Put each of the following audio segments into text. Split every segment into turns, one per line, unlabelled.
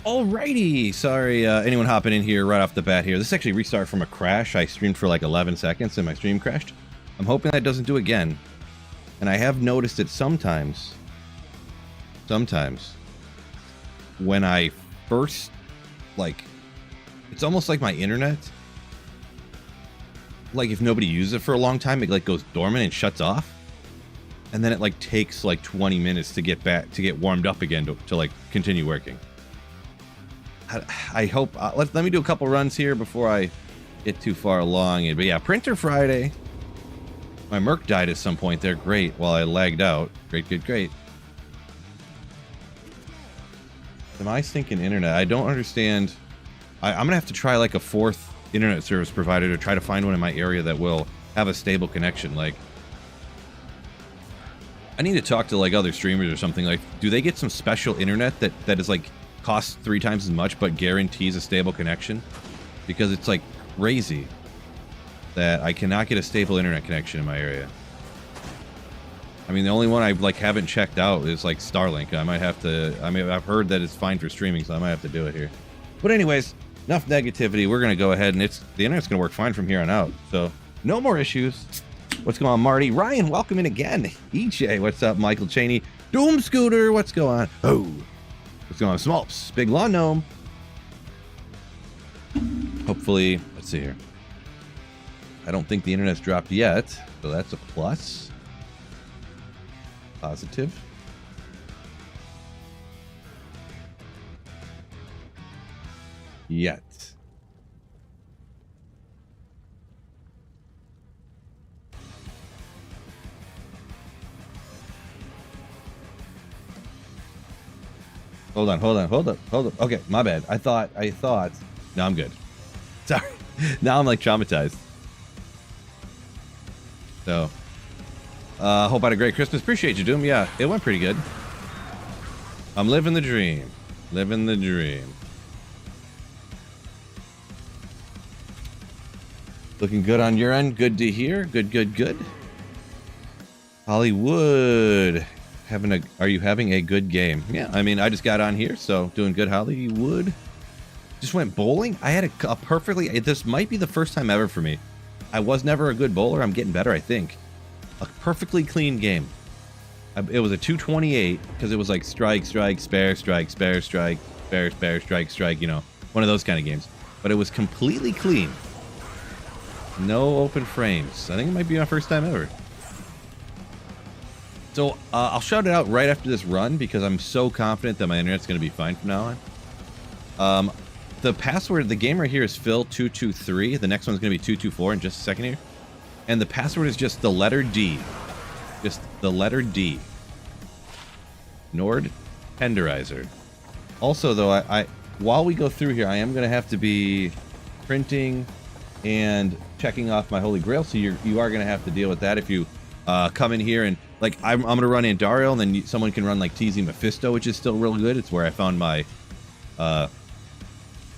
Alrighty, sorry anyone hopping in here right off the bat here. This is actually restart from a crash. I streamed for like 11 seconds and my stream crashed. I'm hoping that doesn't do again. And I have noticed it sometimes when I first, like, it's almost like my internet. Like if nobody uses it for a long time, it like goes dormant and shuts off. And then it like takes like 20 minutes to get back, to get warmed up again to like continue working. I hope, let me do a couple runs here before I get too far along. But yeah, Printer Friday. My Merc died at some point there. Great. While I lagged out. Great. My stinking internet. I don't understand. I'm going to have to try like a fourth internet service provider to try to find one in my area that will have a stable connection. Like, I need to talk to like other streamers or something. Like, do they get some special internet that is like costs 3 times as much but guarantees a stable connection? Because it's like crazy that I cannot get a stable internet connection in my area. I mean, the only one I like haven't checked out is like Starlink. I might have to, I mean, I've heard that it's fine for streaming, so I might have to do it here. But anyways, enough negativity. We're gonna go ahead and the internet's gonna work fine from here on out. So no more issues. What's going on, Marty? Ryan, welcome in again. EJ, what's up? Michael Cheney. Doom Scooter, what's going on? Oh, what's going on? Smolps, Big Lawn Gnome. Hopefully, let's see here. I don't think the internet's dropped yet, so that's a plus. Positive. Yet. Hold on. Okay, my bad. I thought. No, I'm good. Sorry. Now I'm like traumatized. So, hope I had a great Christmas. Appreciate you, Doom. Yeah, it went pretty good. I'm living the dream. Living the dream. Looking good on your end. Good to hear. Good. Hollywood. Are you having a good game? Yeah, I mean, I just got on here, so doing good. Hollywood. Just went bowling. I had a perfectly, this might be the first time ever for me. I was never a good bowler. I'm getting better, I think. A perfectly clean game. It was a 228 because it was like strike, spare, strike, strike, you know, one of those kind of games. But it was completely clean. No open frames. I think it might be my first time ever. So I'll shout it out right after this run because I'm so confident that my internet's going to be fine from now on. The password, the game right here is Phil223. The next one's going to be 224 in just a second here. And the password is just the letter D. Just the letter D. Nord Tenderizer. Also, though, I while we go through here, I am going to have to be printing and checking off my Holy Grail. So you are going to have to deal with that if you come in here and, like, I'm going to run Andariel, and then someone can run, like, TZ Mephisto, which is still real good. It's where I found my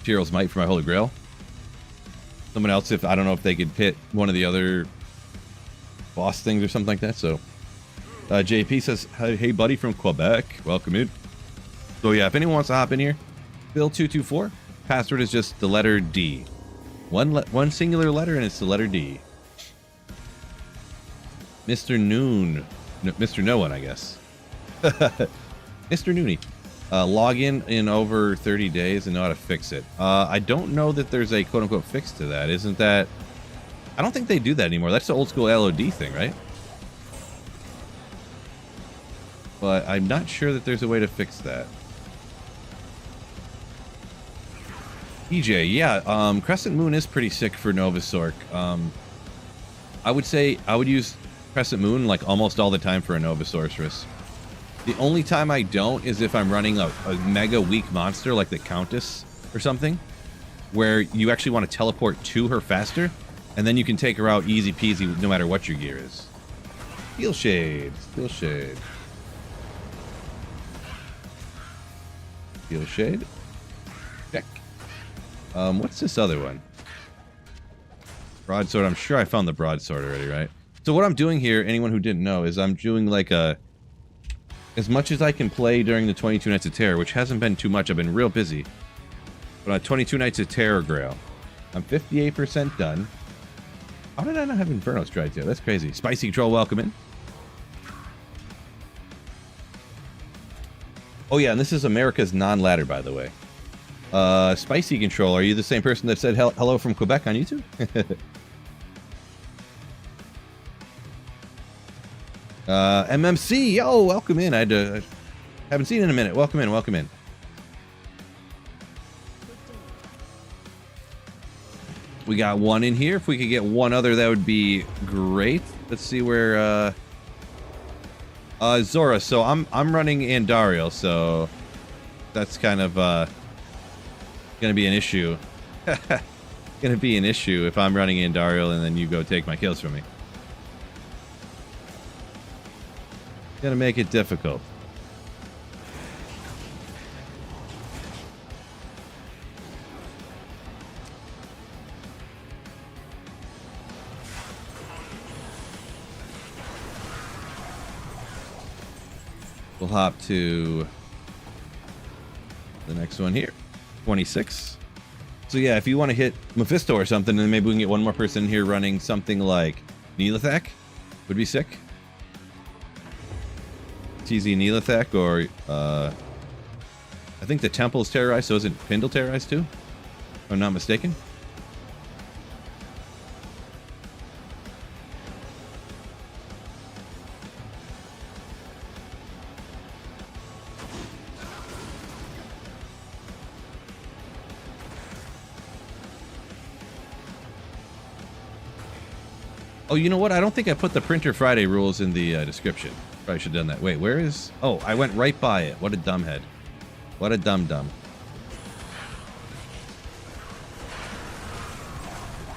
Tyrell's Might for my Holy Grail. Someone else, I don't know if they could hit one of the other boss things or something like that. So JP says, hey buddy from Quebec, welcome in. So yeah, if anyone wants to hop in here, Bill224, password is just the letter D. One singular letter, and it's the letter D. Mr. Noon, no, Mr. No One, I guess. Mr. Nooney. Log in over 30 days and know how to fix it. I don't know that there's a quote-unquote fix to that. Isn't that... I don't think they do that anymore. That's the old school LOD thing, right? But I'm not sure that there's a way to fix that. EJ, yeah, Crescent Moon is pretty sick for Novasorc. I would say I would use Crescent Moon like almost all the time for a Nova Sorceress. The only time I don't is if I'm running a mega weak monster like the Countess or something, where you actually want to teleport to her faster, and then you can take her out easy peasy no matter what your gear is. Steel Shade. Steel Shade. Steel Shade. Check. What's this other one? Broadsword. I'm sure I found the broadsword already, right? So what I'm doing here, anyone who didn't know, is I'm doing like a as much as I can play during the 22 Nights of Terror, which hasn't been too much. I've been real busy. But on 22 Nights of Terror Grail, I'm 58% done. How did I not have Inferno Stride yet? That's crazy. Spicy Troll, welcome in. Oh yeah, and this is America's non-ladder, by the way. Spicy Control, are you the same person that said hello from Quebec on YouTube? MMC, yo, welcome in. I haven't seen you in a minute. Welcome in, welcome in. We got one in here. If we could get one other, that would be great. Let's see where Zora. So I'm running Andariel, so that's kind of gonna be an issue. Gonna be an issue if I'm running Andariel and then you go take my kills from me. Gonna make it difficult. We'll hop to the next one here, 26. So yeah, if you want to hit Mephisto or something, then maybe we can get one more person here running something like Neelathak. Would be sick. TZ Neelathak, or I think the temple is terrorized, so isn't Pindle terrorized too? If I'm not mistaken. Oh, you know what? I don't think I put the Printer Friday rules in the description. Probably should have done that. Wait, where is... Oh, I went right by it. What a dumbhead. What a dum-dum.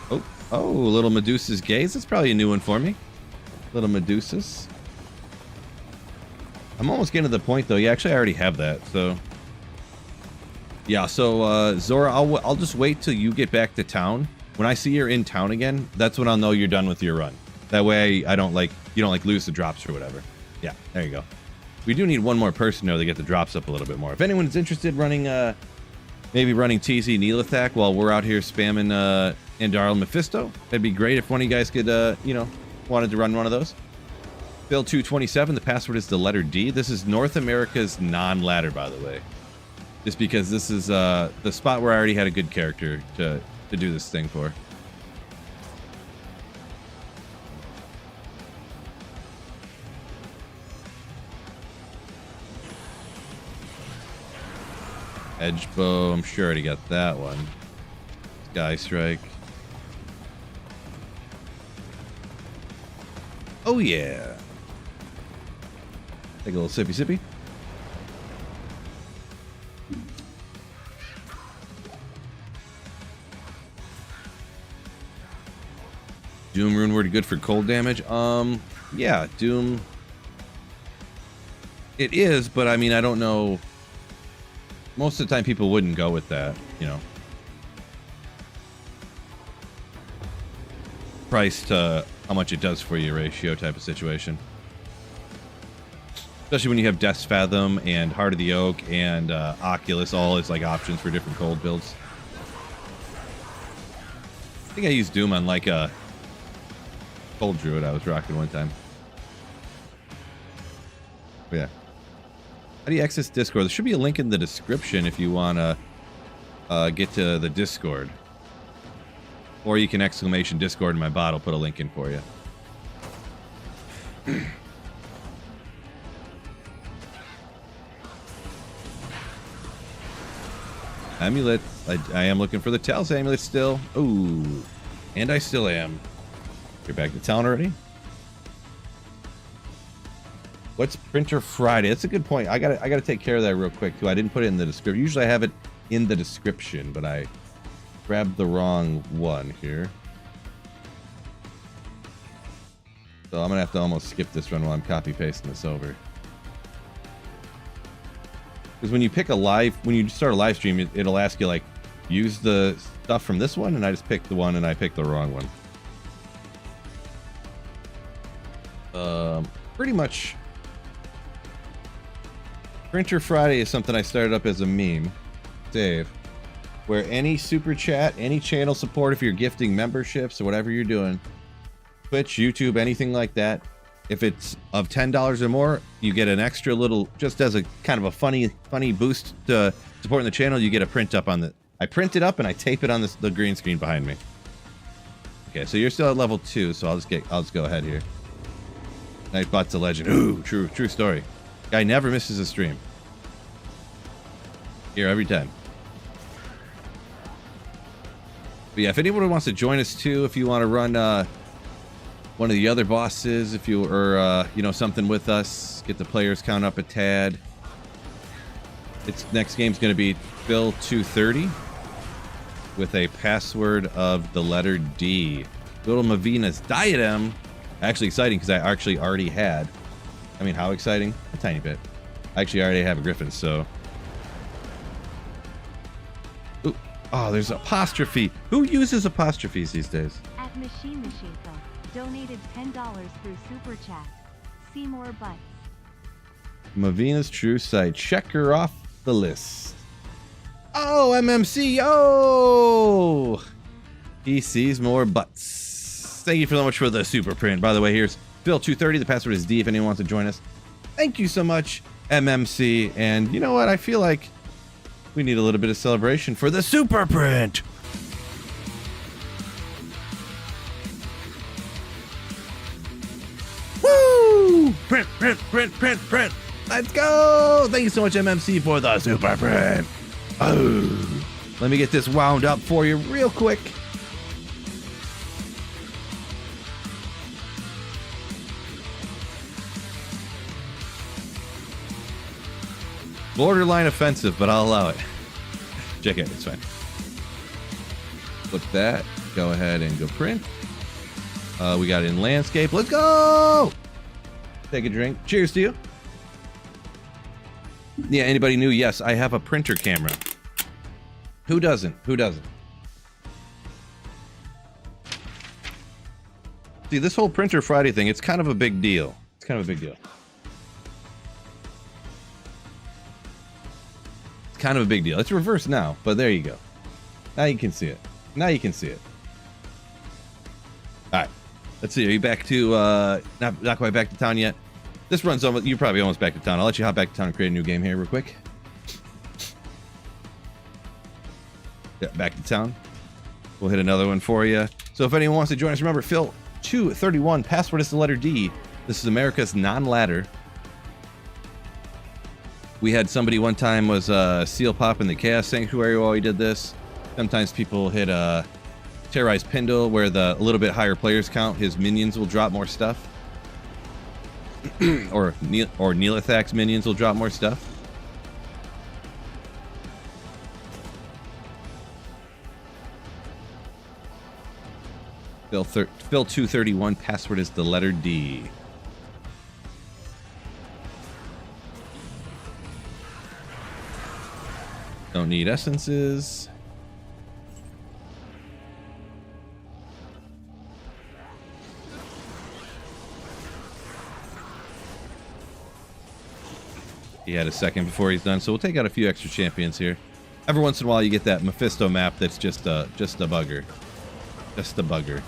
Oh, Little Medusa's Gaze. That's probably a new one for me. Little Medusa's. I'm almost getting to the point, though. Yeah, actually, I already have that, so... Yeah, so, Zora, I'll just wait till you get back to town. When I see you're in town again, that's when I'll know you're done with your run. That way, I don't, like, you don't, like, lose the drops or whatever. Yeah, there you go. We do need one more person, though, to get the drops up a little bit more. If anyone's interested running, maybe running TZ Neelathak while we're out here spamming, Andariel Mephisto, that'd be great if one of you guys could, you know, wanted to run one of those. Phil227, the password is the letter D. This is North America's non-ladder, by the way. Just because this is, the spot where I already had a good character to do this thing for. Edge bow, I'm sure I already got that one. Sky strike. Oh yeah. Take a little sippy sippy. Doom rune word good for cold damage? Yeah, Doom. It is, but I mean, I don't know. Most of the time people wouldn't go with that, you know. Price to how much it does for you ratio type of situation. Especially when you have Death's Fathom and Heart of the Oak and Oculus all as like options for different cold builds. I think I used Doom on like a Cold Druid I was rocking one time. But yeah. How do you access Discord? There should be a link in the description if you want to get to the Discord. Or you can exclamation Discord in my bot. I'll put a link in for you. Amulet. I am looking for the Tails Amulet still. Ooh. And I still am. You're back to town already? What's Printer Friday? That's a good point. I gotta take care of that real quick too. I didn't put it in the description. Usually I have it in the description, but I grabbed the wrong one here. So I'm gonna have to almost skip this run while I'm copy pasting this over. Because when you pick a live, when you start a live stream, it'll ask you like, use the stuff from this one, and I just picked the one and I picked the wrong one. Pretty much Printer Friday is something I started up as a meme, Dave, where any super chat, any channel support, if you're gifting memberships or whatever you're doing, Twitch, YouTube, anything like that, if it's of $10 or more, you get an extra little, just as a kind of a funny boost to supporting the channel, you get a print up on the, I print it up and I tape it on the green screen behind me. Okay, so you're still at level 2, so I'll just go ahead here. Nightbot's a legend. Ooh, true story. Guy never misses a stream. Here every time. But yeah, if anyone wants to join us too, if you want to run one of the other bosses, if you or you know, something with us, get the players count up a tad. Its next game's going to be Phil 230 with a password of the letter D. Little Mavina's diadem. Actually exciting because I actually already had. I mean, how exciting? A tiny bit. I actually already have a Griffin, so. Ooh. Oh, there's apostrophe. Who uses apostrophes these days?
At Machine donated $10 through Super Chat. See more butts.
Mavina's true site. Check her off the list. Oh, MMC. Oh! He sees more butts. Thank you so much for the super print. By the way, here's Phil 230. The password is D if anyone wants to join us. Thank you so much, MMC. And you know what? I feel like we need a little bit of celebration for the super print. Woo! Print. Let's go. Thank you so much, MMC, for the super print. Oh, let me get this wound up for you real quick. Borderline offensive, but I'll allow it. Check it, it's fine. Flip that. Go ahead and go print. We got it in landscape. Let's go! Take a drink. Cheers to you. Yeah, anybody new? Yes, I have a printer camera. Who doesn't? Who doesn't? See, this whole Printer Friday thing, it's kind of a big deal. It's kind of a big deal. It's kind of a big deal. It's reversed now, but there you go. Now you can see it. Now you can see it. All right. Let's see. Are you back to, not quite back to town yet? This runs almost, you're probably almost back to town. I'll let you hop back to town and create a new game here real quick. Yeah, back to town. We'll hit another one for you. So if anyone wants to join us, remember, Phil 231, password is the letter D. This is America's non-ladder. We had somebody one time was seal pop in the Chaos Sanctuary while we did this. Sometimes people hit Terrorize Pindle, where the a little bit higher players count, his minions will drop more stuff. or Neelathak's minions will drop more stuff. Phil 231, password is the letter D. Don't need essences. He had a second before he's done, so we'll take out a few extra champions here. Every once in a while, you get that Mephisto map that's just a bugger, just a bugger.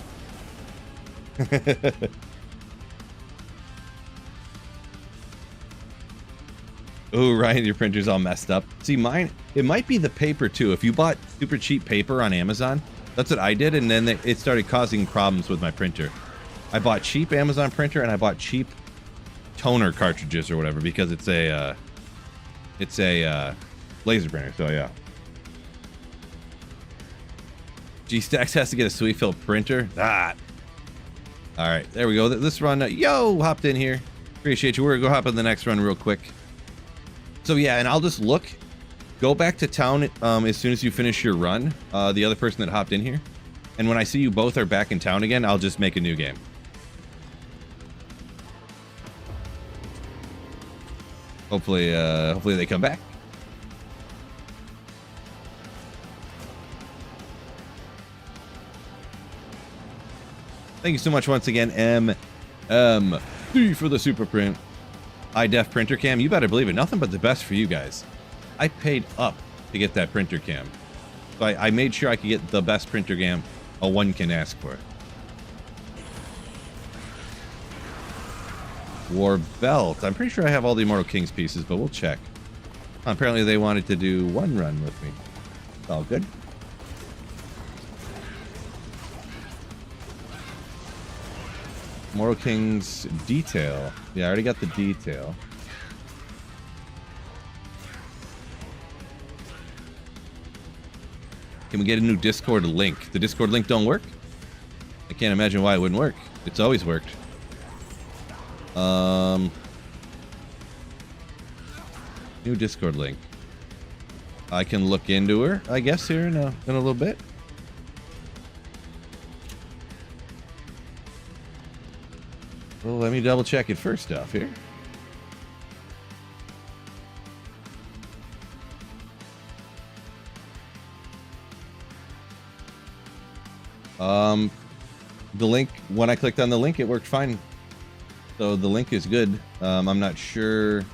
Oh, Ryan, your printer's all messed up. See, mine, it might be the paper too. If you bought super cheap paper on Amazon, that's what I did, and then it started causing problems with my printer. I bought cheap Amazon printer, and I bought cheap toner cartridges or whatever because it's a laser printer. So yeah. G-Stacks has to get a sweet fill printer. Ah. All right, there we go. This run, yo, hopped in here. Appreciate you. We're gonna go hop in the next run real quick. So yeah, and I'll just look. Go back to town as soon as you finish your run. The other person that hopped in here, and when I see you both are back in town again, I'll just make a new game. Hopefully they come back. Thank you so much once again, MMD, for the super print. high def printer cam. You better believe it. Nothing but the best for you guys. I paid up to get that printer cam. So I made sure I could get the best printer cam a one can ask for. War belt. I'm pretty sure I have all the Immortal Kings pieces, but we'll check. Apparently they wanted to do one run with me. It's all good. Immortal Kings detail. Yeah, I already got the detail. Can we get a new Discord link? The Discord link don't work? I can't imagine why it wouldn't work. It's always worked. New Discord link. I can look into her, I guess, here in a little bit. Well, let me double check it first off here. The link, when I clicked on the link, it worked fine. So the link is good. I'm not sure.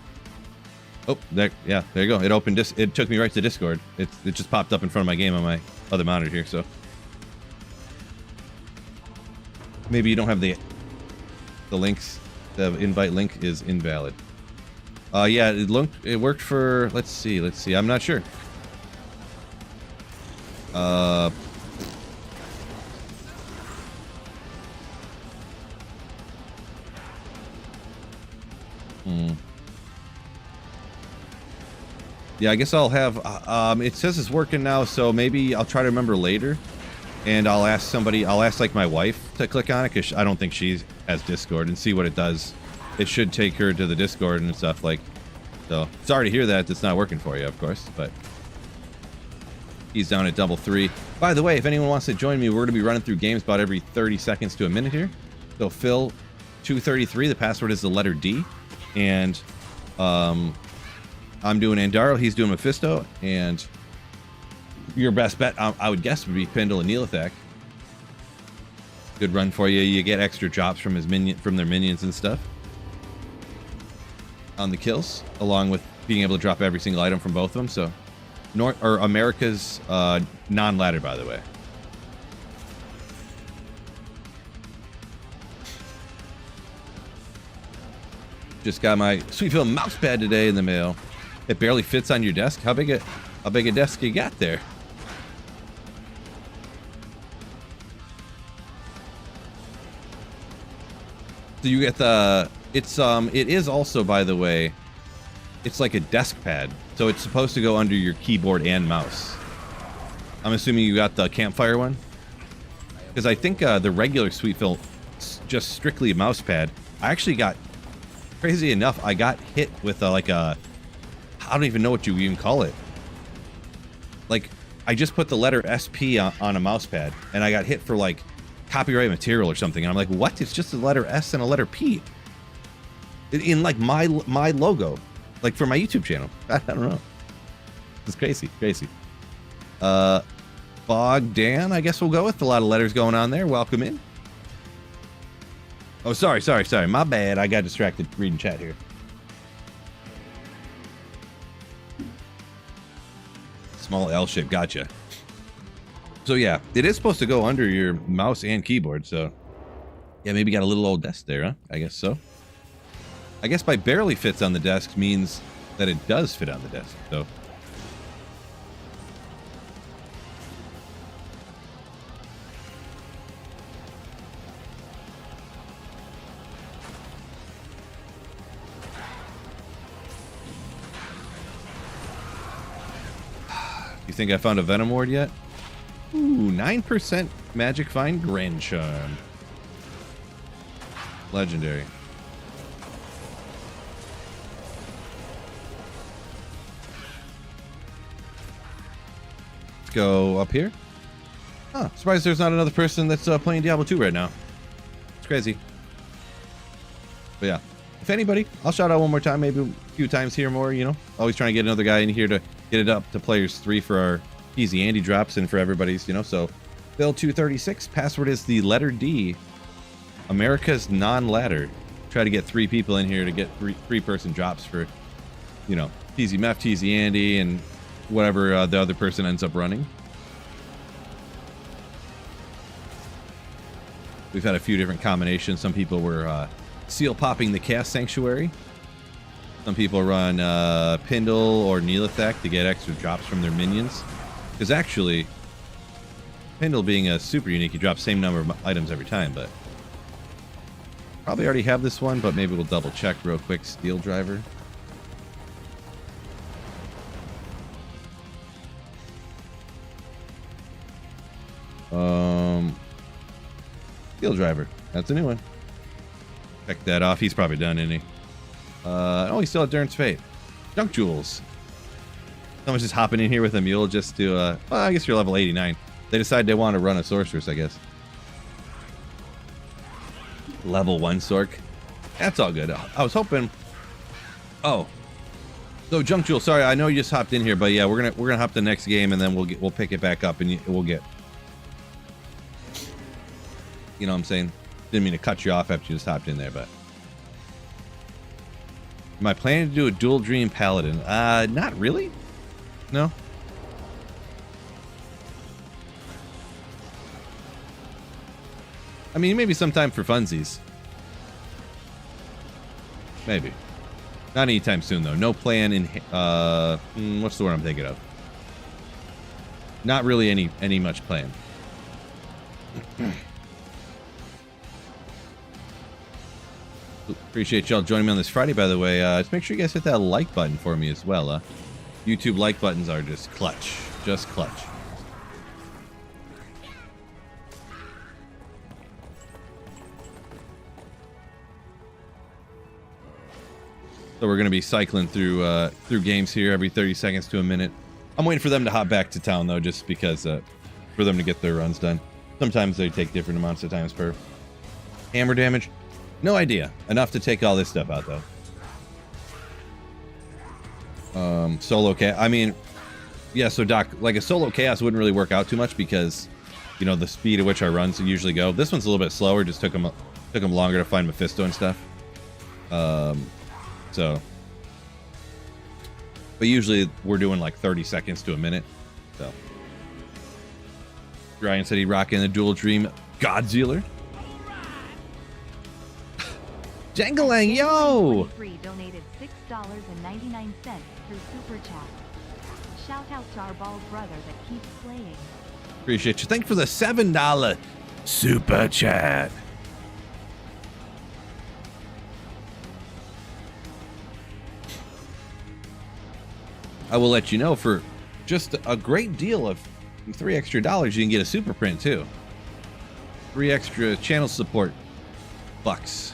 Oh, there, yeah, there you go. It opened this. It took me right to Discord. It just popped up in front of my game on my other monitor here. So maybe you don't have the links. The invite link is invalid. Yeah, it worked for. Let's see. I'm not sure. Yeah, I guess I'll have, it says it's working now, so maybe I'll try to remember later, and I'll ask like my wife to click on it, because I don't think she has Discord, and see what it does. It should take her to the Discord and stuff, like, so, sorry to hear that it's not working for you, of course, but he's down at double 3. By the way, if anyone wants to join me, we're going to be running through games about every 30 seconds to a minute here. So Phil 233, the password is the letter D, and, I'm doing Andaro, he's doing Mephisto, and your best bet, I would guess, would be Pendle and Neelathak. Good run for you. You get extra drops from their minions and stuff on the kills, along with being able to drop every single item from both of them. So, America's non-ladder, by the way. Just got my Sweetville mouse pad today in the mail. It barely fits on your desk. How big a desk you got there? So you get the, it is also, by the way, it's like a desk pad. So it's supposed to go under your keyboard and mouse. I'm assuming you got the campfire one? Because I think the regular Sweetville, just strictly a mouse pad. I actually got, crazy enough, I got hit with like a, I don't even know what you even call it. Like, I just put the letter SP on a mouse pad, and I got hit for like copyright material or something. And I'm like, what? It's just a letter S and a letter P in like my logo, like for my YouTube channel. I don't know. It's crazy. Bogdan, I guess we'll go with. A lot of letters going on there. Welcome in. Oh, sorry. My bad. I got distracted reading chat here. Small L shape, gotcha. So yeah, it is supposed to go under your mouse and keyboard, so yeah, maybe got a little old desk there, huh? I guess so. I guess by barely fits on the desk means that it does fit on the desk, so. You think I found a Venom Ward yet? Ooh, 9% Magic Find Grand Charm. Legendary. Let's go up here. Huh, surprised there's not another person that's playing Diablo 2 right now. It's crazy. But yeah, if anybody, I'll shout out one more time, maybe a few times here more, you know. Always trying to get another guy in here to get it up to players 3 for our easy Andy drops and for everybody's, you know. So Bill 236, password is the letter D. America's non-ladder. try to get 3 people in here to get 3-person drops for, you know, TZ Meth, TZ Andy, and whatever the other person ends up running. We've had a few different combinations. Some people were seal popping the Chaos Sanctuary. Some people run Pindle or Neelathek to get extra drops from their minions. Because actually, Pindle being a super unique, you drop same number of items every time, but probably already have this one, but maybe we'll double check real quick. Steel Driver. Steel Driver. That's a new one. Check that off. He's probably done, isn't he? Oh, he's still at Durance Fate. Junk Jewels. Someone's just hopping in here with a mule just to, well, I guess you're level 89. They decide they want to run a sorceress, I guess. Level 1 Sork. That's all good. I was hoping. Oh. So Junk Jewel, sorry, I know you just hopped in here, but yeah, we're gonna hop the next game and then we'll pick it back up and we'll get. You know what I'm saying? Didn't mean to cut you off after you just hopped in there, but. Am I planning to do a Dual Dream Paladin? Not really. No. I mean, maybe sometime for funsies. Maybe. Not anytime soon, though. No plan in... what's the word I'm thinking of? Not really any much plan. Appreciate y'all joining me on this Friday, by the way. Just make sure you guys hit that like button for me as well. YouTube like buttons are just clutch. Just clutch. So we're going to be cycling through games here every 30 seconds to a minute. I'm waiting for them to hop back to town, though, just because for them to get their runs done. Sometimes they take different amounts of times per hammer damage. No idea. Enough to take all this stuff out, though. Solo chaos. I mean, yeah, so Doc, like a solo chaos wouldn't really work out too much because, you know, the speed at which our runs usually go. This one's a little bit slower. Just took them longer to find Mephisto and stuff. So, but usually we're doing like 30 seconds to a minute. So, Ryan said he'd rock in the Dual Dream Godzilla. Jangalang, yo!
Donated $6.99 through Super Chat. Shout out to our bald brother that keeps playing.
Appreciate you. Thank you for the $7 Super Chat. I will let you know for just a great deal of $3 extra, you can get a super print too. 3 extra channel support bucks.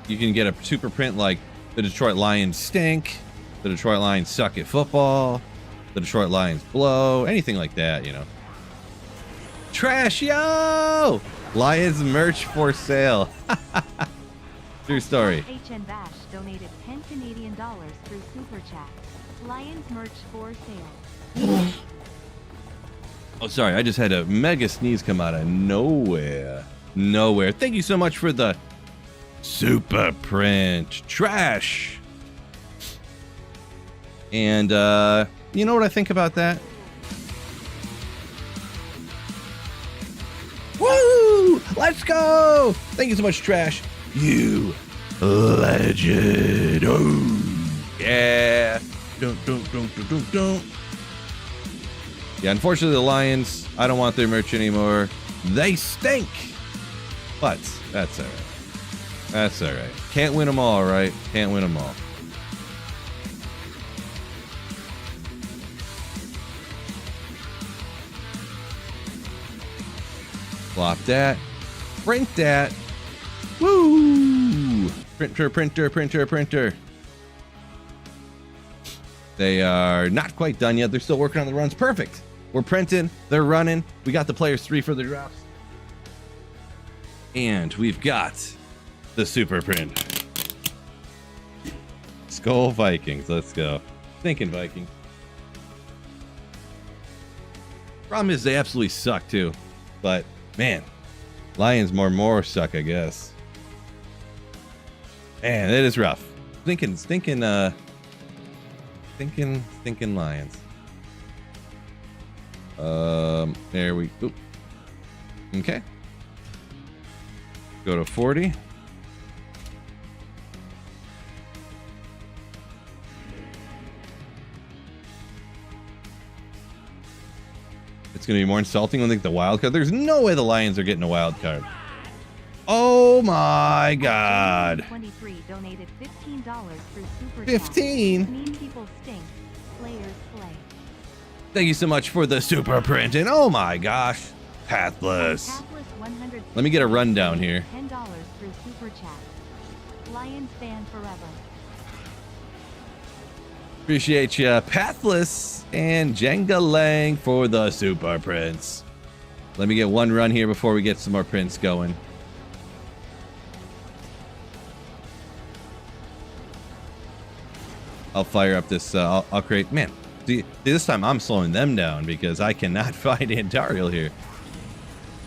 You can get a super print like the Detroit Lions stink, the Detroit Lions suck at football, the Detroit Lions blow, anything like that, you know. Trash, yo! Lions merch for sale. True story.
HN Bash donated $10 Canadian through Super Chat. Lions merch for sale.
Oh, sorry. I just had a mega sneeze come out of nowhere. Nowhere. Thank you so much for the super print. Trash. And, you know what I think about that? Woo! Let's go! Thank you so much, Trash. You legend. Oh, yeah. Don't. Yeah, unfortunately, the Lions, I don't want their merch anymore. They stink. But that's all right. That's all right. Can't win them all, right? Can't win them all. Flop that. Print that. Woo! Printer. They are not quite done yet. They're still working on the runs. Perfect. We're printing. They're running. We got the players 3 for the drops. And we've got the super print. Skull Vikings. Let's go. Thinking Viking. Problem is they absolutely suck too. But, man, Lions more suck, I guess. Man, it is rough. Stinking lions. There we go. Okay. Go to 40. It's going to be more insulting when they get the wild card. There's no way the Lions are getting a wild card. Oh my God.
23 donated $15 through Super
15?
Chat. Mean people stink. Slayers slay.
Thank you so much for the super print. And oh my gosh. Pathless. Let me get a rundown here.
$10 through Super Chat. Lions fan forever.
Appreciate ya, Pathless and Jenga Lang for the super prints. Let me get one run here before we get some more prints going. I'll fire up this. I'll create. Man, see, this time I'm slowing them down because I cannot find Antariel here.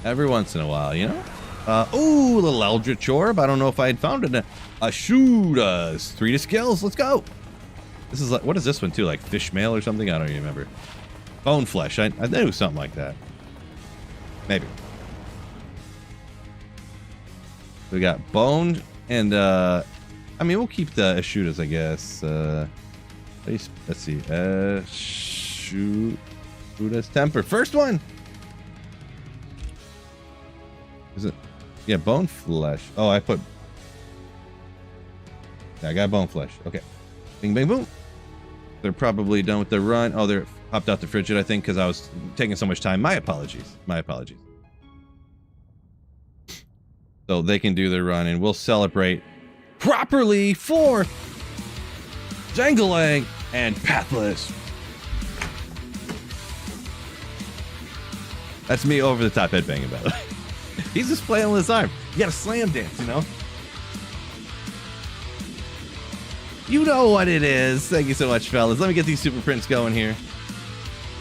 Every once in a while, you know. Ooh, little Eldritch Orb. I don't know if I had found it. Shoot us 3 to skills. Let's go. This is like, what is this one too? Like fish mail or something? I don't even remember. Bone flesh. I knew something like that. Maybe. We got bone and I mean we'll keep the Ashudas, I guess. Let's see. Ashudas temper. First one. Is it? Yeah, bone flesh. Oh, I put. Yeah, I got bone flesh. Okay. Bing, bang, boom. They're probably done with their run. Oh, they're hopped out the frigid, I think, because I was taking so much time. My apologies. My apologies. So they can do their run, and we'll celebrate properly for Jangalang and Pathless. That's me over the top headbanging, by the way. He's just playing with his arm. You gotta slam dance, you know? You know what it is. Thank you so much, fellas. Let me get these super prints going here.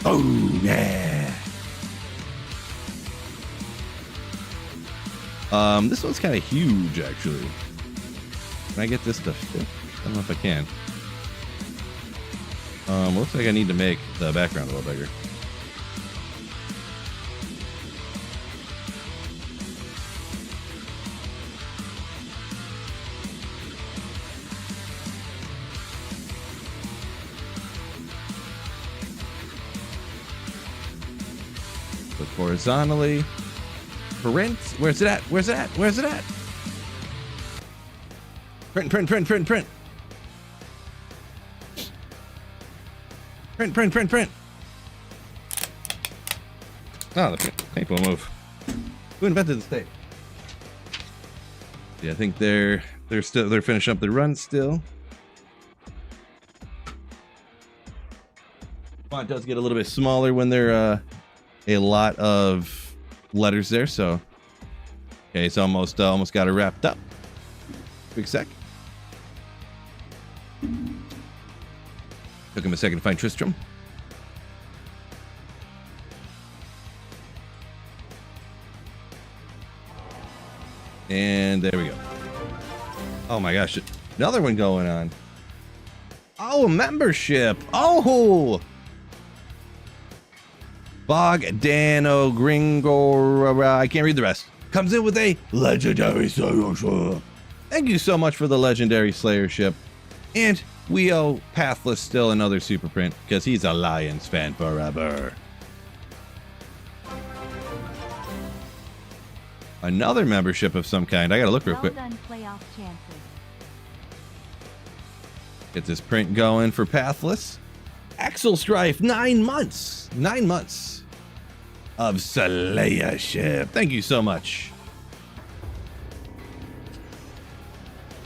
Oh, yeah. This one's kind of huge, actually. Can I get this to fit? I don't know if I can. Looks like I need to make the background a little bigger. Look horizontally. Print. Where's it at? Where's it at? Where's it at? Print, print, print, print, print. Print, print, print, print. Oh, the tape will move. Who invented this tape? Yeah, I think they're finishing up the run still. Font does get a little bit smaller when they're a lot of letters there, so okay, it's almost got it wrapped up. Quick sec. Took him a second to find Tristram. And there we go. Oh my gosh, another one going on. Oh, a membership. Oh, Bogdano Gringo. I can't read the rest. Comes in with a legendary Slayership. Thank you so much for the legendary Slayership. And we owe Pathless still another super print because he's a Lions fan forever. Another membership of some kind. I gotta look real quick.
Well done, playoff chances.
Get this print going for Pathless. Axel Strife, 9 months. 9 months of Slayership. Thank you so much.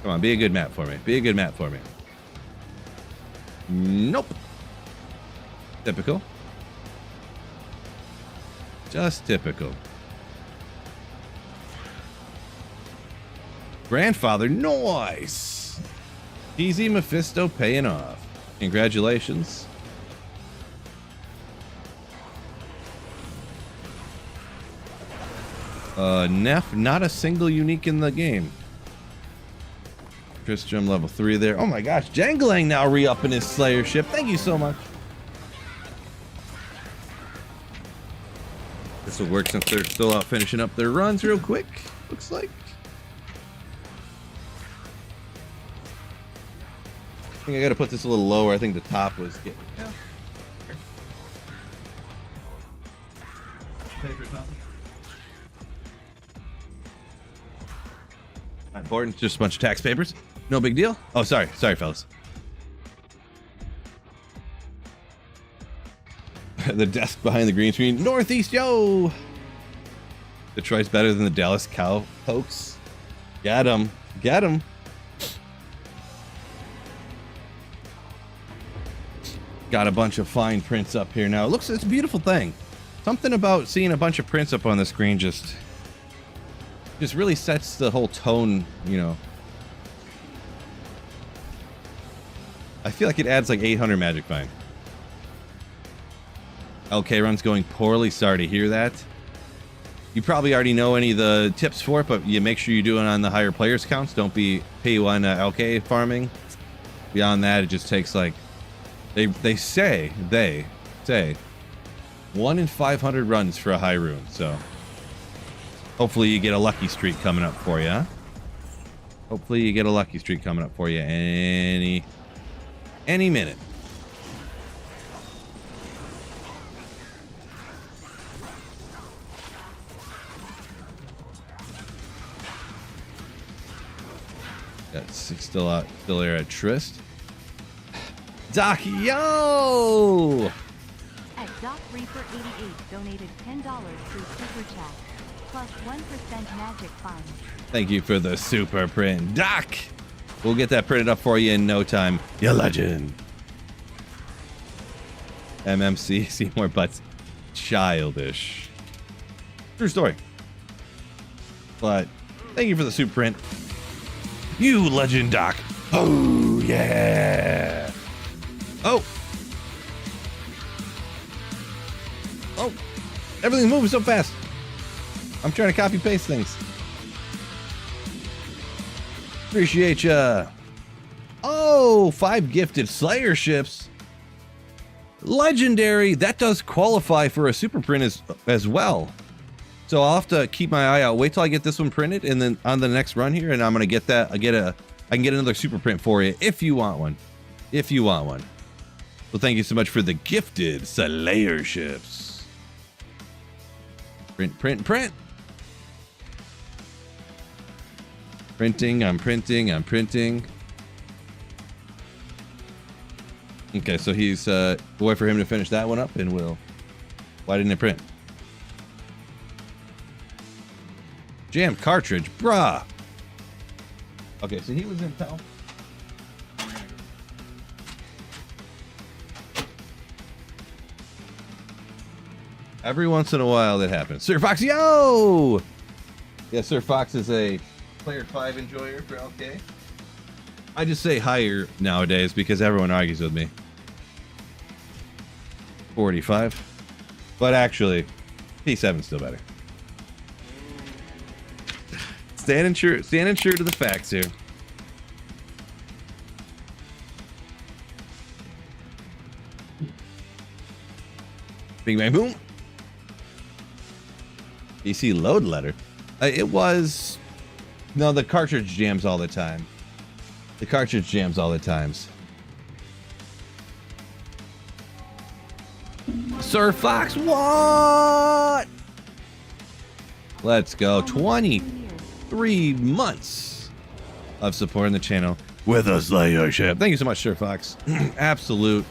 Come on, be a good map for me. Be a good map for me. Nope. Typical. Just typical. Grandfather, nice. Easy Mephisto paying off. Congratulations. Neff, not a single unique in the game. Tristram level 3 there. Oh my gosh, Jangling now re-upping his Slayer ship. Thank you so much. This will work since they're still out finishing up their runs real quick, looks like. I think I gotta put this a little lower. I think the top was getting... Yeah. Not important, just a bunch of tax papers. No big deal. Oh, sorry, fellas. The desk behind the green screen. Northeast, yo! Detroit's better than the Dallas Cowpokes. Get him. Get him. Got a bunch of fine prints up here now. It looks, it's a beautiful thing. Something about seeing a bunch of prints up on the screen just really sets the whole tone, you know. I feel like it adds like 800 magic fine. LK run's going poorly. Sorry to hear that. You probably already know any of the tips for it, but you make sure you do it on the higher players counts. Don't be P1 LK farming. Beyond that, it just takes like they say 1 in 500 runs for a high rune. So hopefully you get a lucky streak coming up for you. Huh? Hopefully you get a lucky streak coming up for you any minute. Got 6 still there at Trist. Doc, yo!
At Doc Reaper 88 donated $10 through Super Chat, plus 1% magic fine.
Thank you for the super print, Doc. We'll get that printed up for you in no time. You legend. MMC, see more butts. Childish. True story. But thank you for the super print. You legend, Doc. Oh, yeah. Oh. Oh. Everything's moving so fast. I'm trying to copy paste things. Appreciate ya. Oh, 5 gifted Slayer ships. Legendary. That does qualify for a super print as well. So I'll have to keep my eye out. Wait till I get this one printed, and then on the next run here, and I'm gonna get that. I can get another super print for you if you want one. If you want one. Well, thank you so much for the gifted Slayer ships. Print. Printing. I'm printing. Okay, so he's wait for him to finish that one up, and we'll. Why didn't it print? Jammed cartridge, bruh. Okay, so he was in town. Every once in a while that happens. Sir Fox, yo! Yeah, Sir Fox is a player 5 enjoyer for LK. I just say higher nowadays because everyone argues with me. 45. But actually, P7's still better. Standing true to the facts here. Bing bang boom. PC load letter. It was no, the cartridge jams all the time. The cartridge jams all the times. Sir Fox, what? Let's go. 23 months of supporting the channel with a Slayer ship. Thank you so much, Sir Fox. Absolute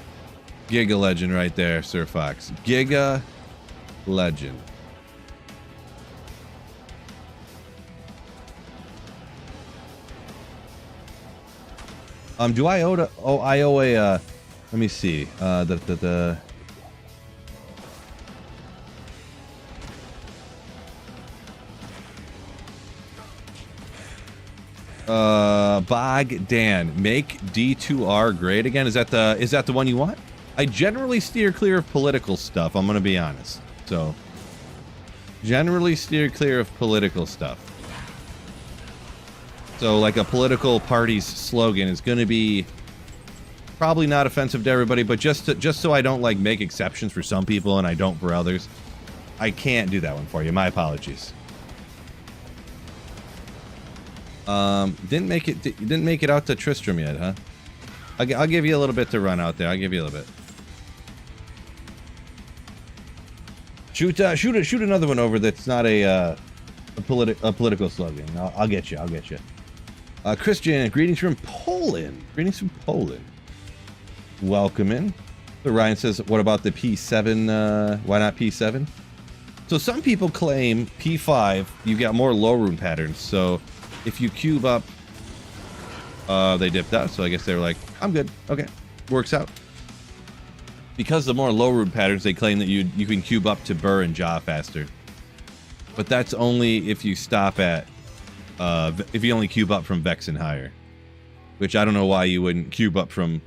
Giga legend right there, Sir Fox. Giga legend. Do I owe to, oh, I owe a, let me see, Bogdan, make D2R great again. Is that the one you want? I generally steer clear of political stuff. I'm going to be honest. So generally steer clear of political stuff. So like a political party's slogan is going to be probably not offensive to everybody, but just so I don't like make exceptions for some people and I don't for others, I can't do that one for you. My apologies. Didn't make it out to Tristram yet, huh? I'll give you a little bit to run out there. I'll give you a little bit. Shoot another one over that's not a political slogan. I'll get you. I'll get you. Christian, greetings from Poland. Greetings from Poland. Welcome in. So Ryan says, what about the P7? Why not P7? So some people claim P5, you got more low rune patterns. So if you cube up, they dipped out. So I guess they were like, I'm good. Okay. Works out. Because the more low rune patterns, they claim that you can cube up to Burr and Jaw faster. But that's only if you stop at, if you only cube up from Vex and higher. Which I don't know why you wouldn't cube up from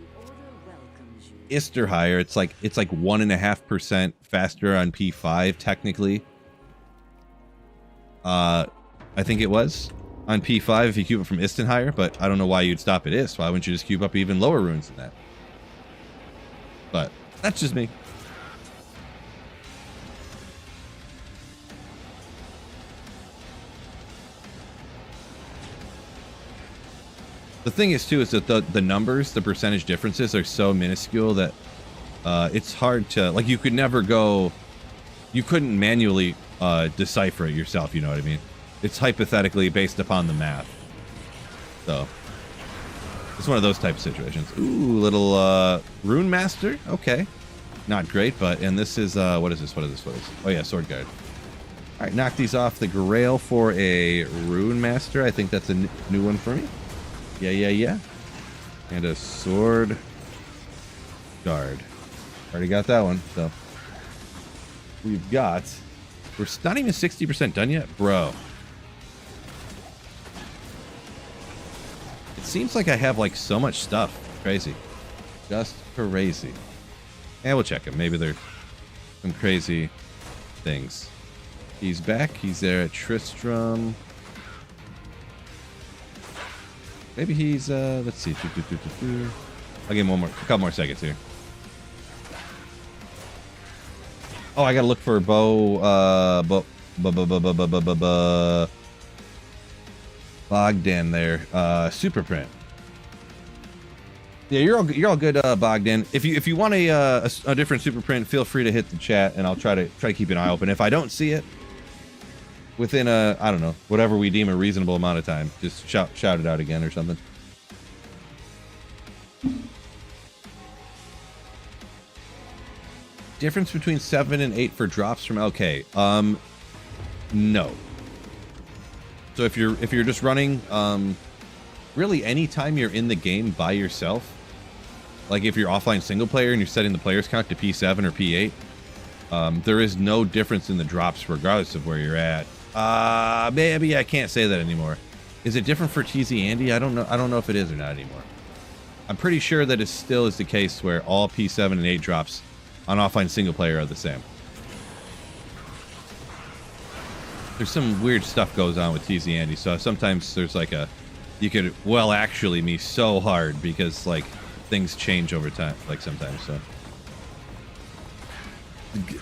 Ister higher. It's like 1.5% faster on P5 technically. I think it was on P5 if you cube up from Ist and higher, but I don't know why you'd stop at Ist. Why wouldn't you just cube up even lower runes than that? But that's just me. The thing is too is that the numbers, the percentage differences are so minuscule that it's hard to, like, you couldn't manually decipher it yourself, you know what I mean? It's hypothetically based upon the math. So it's one of those type of situations. Ooh, little Rune Master. Okay. Not great, but, and this is, what is this? Oh yeah, Sword Guard. All right, knock these off the Grail for a Rune Master. I think that's a new one for me. Yeah. And a Sword Guard. Already got that one, so. We're not even 60% done yet? Bro. It seems like I have, like, so much stuff. Crazy. Just crazy. And we'll check them. Maybe they're some crazy things. He's back. He's there at Tristram. Maybe he's, let's see. I'll give him a couple more seconds here. Oh, I gotta look for Bogdan there. Super print. Yeah, you're all good, Bogdan. If you want a different super print, feel free to hit the chat, and I'll try to keep an eye open. If I don't see it within I don't know, whatever we deem a reasonable amount of time, just shout it out again or something. Difference between 7 and 8 for drops from LK. No. So if you're just running, really anytime you're in the game by yourself, like if you're offline single player and you're setting the players count to P7 or P8, there is no difference in the drops regardless of where you're at. Maybe I can't say that anymore. Is it different for TZ Andy? I don't know if it is or not anymore. I'm pretty sure that it still is the case where all P7 and 8 drops on offline single player are the same. There's some weird stuff goes on with TZ Andy, so sometimes there's like you could actually me so hard because like things change over time, like sometimes. So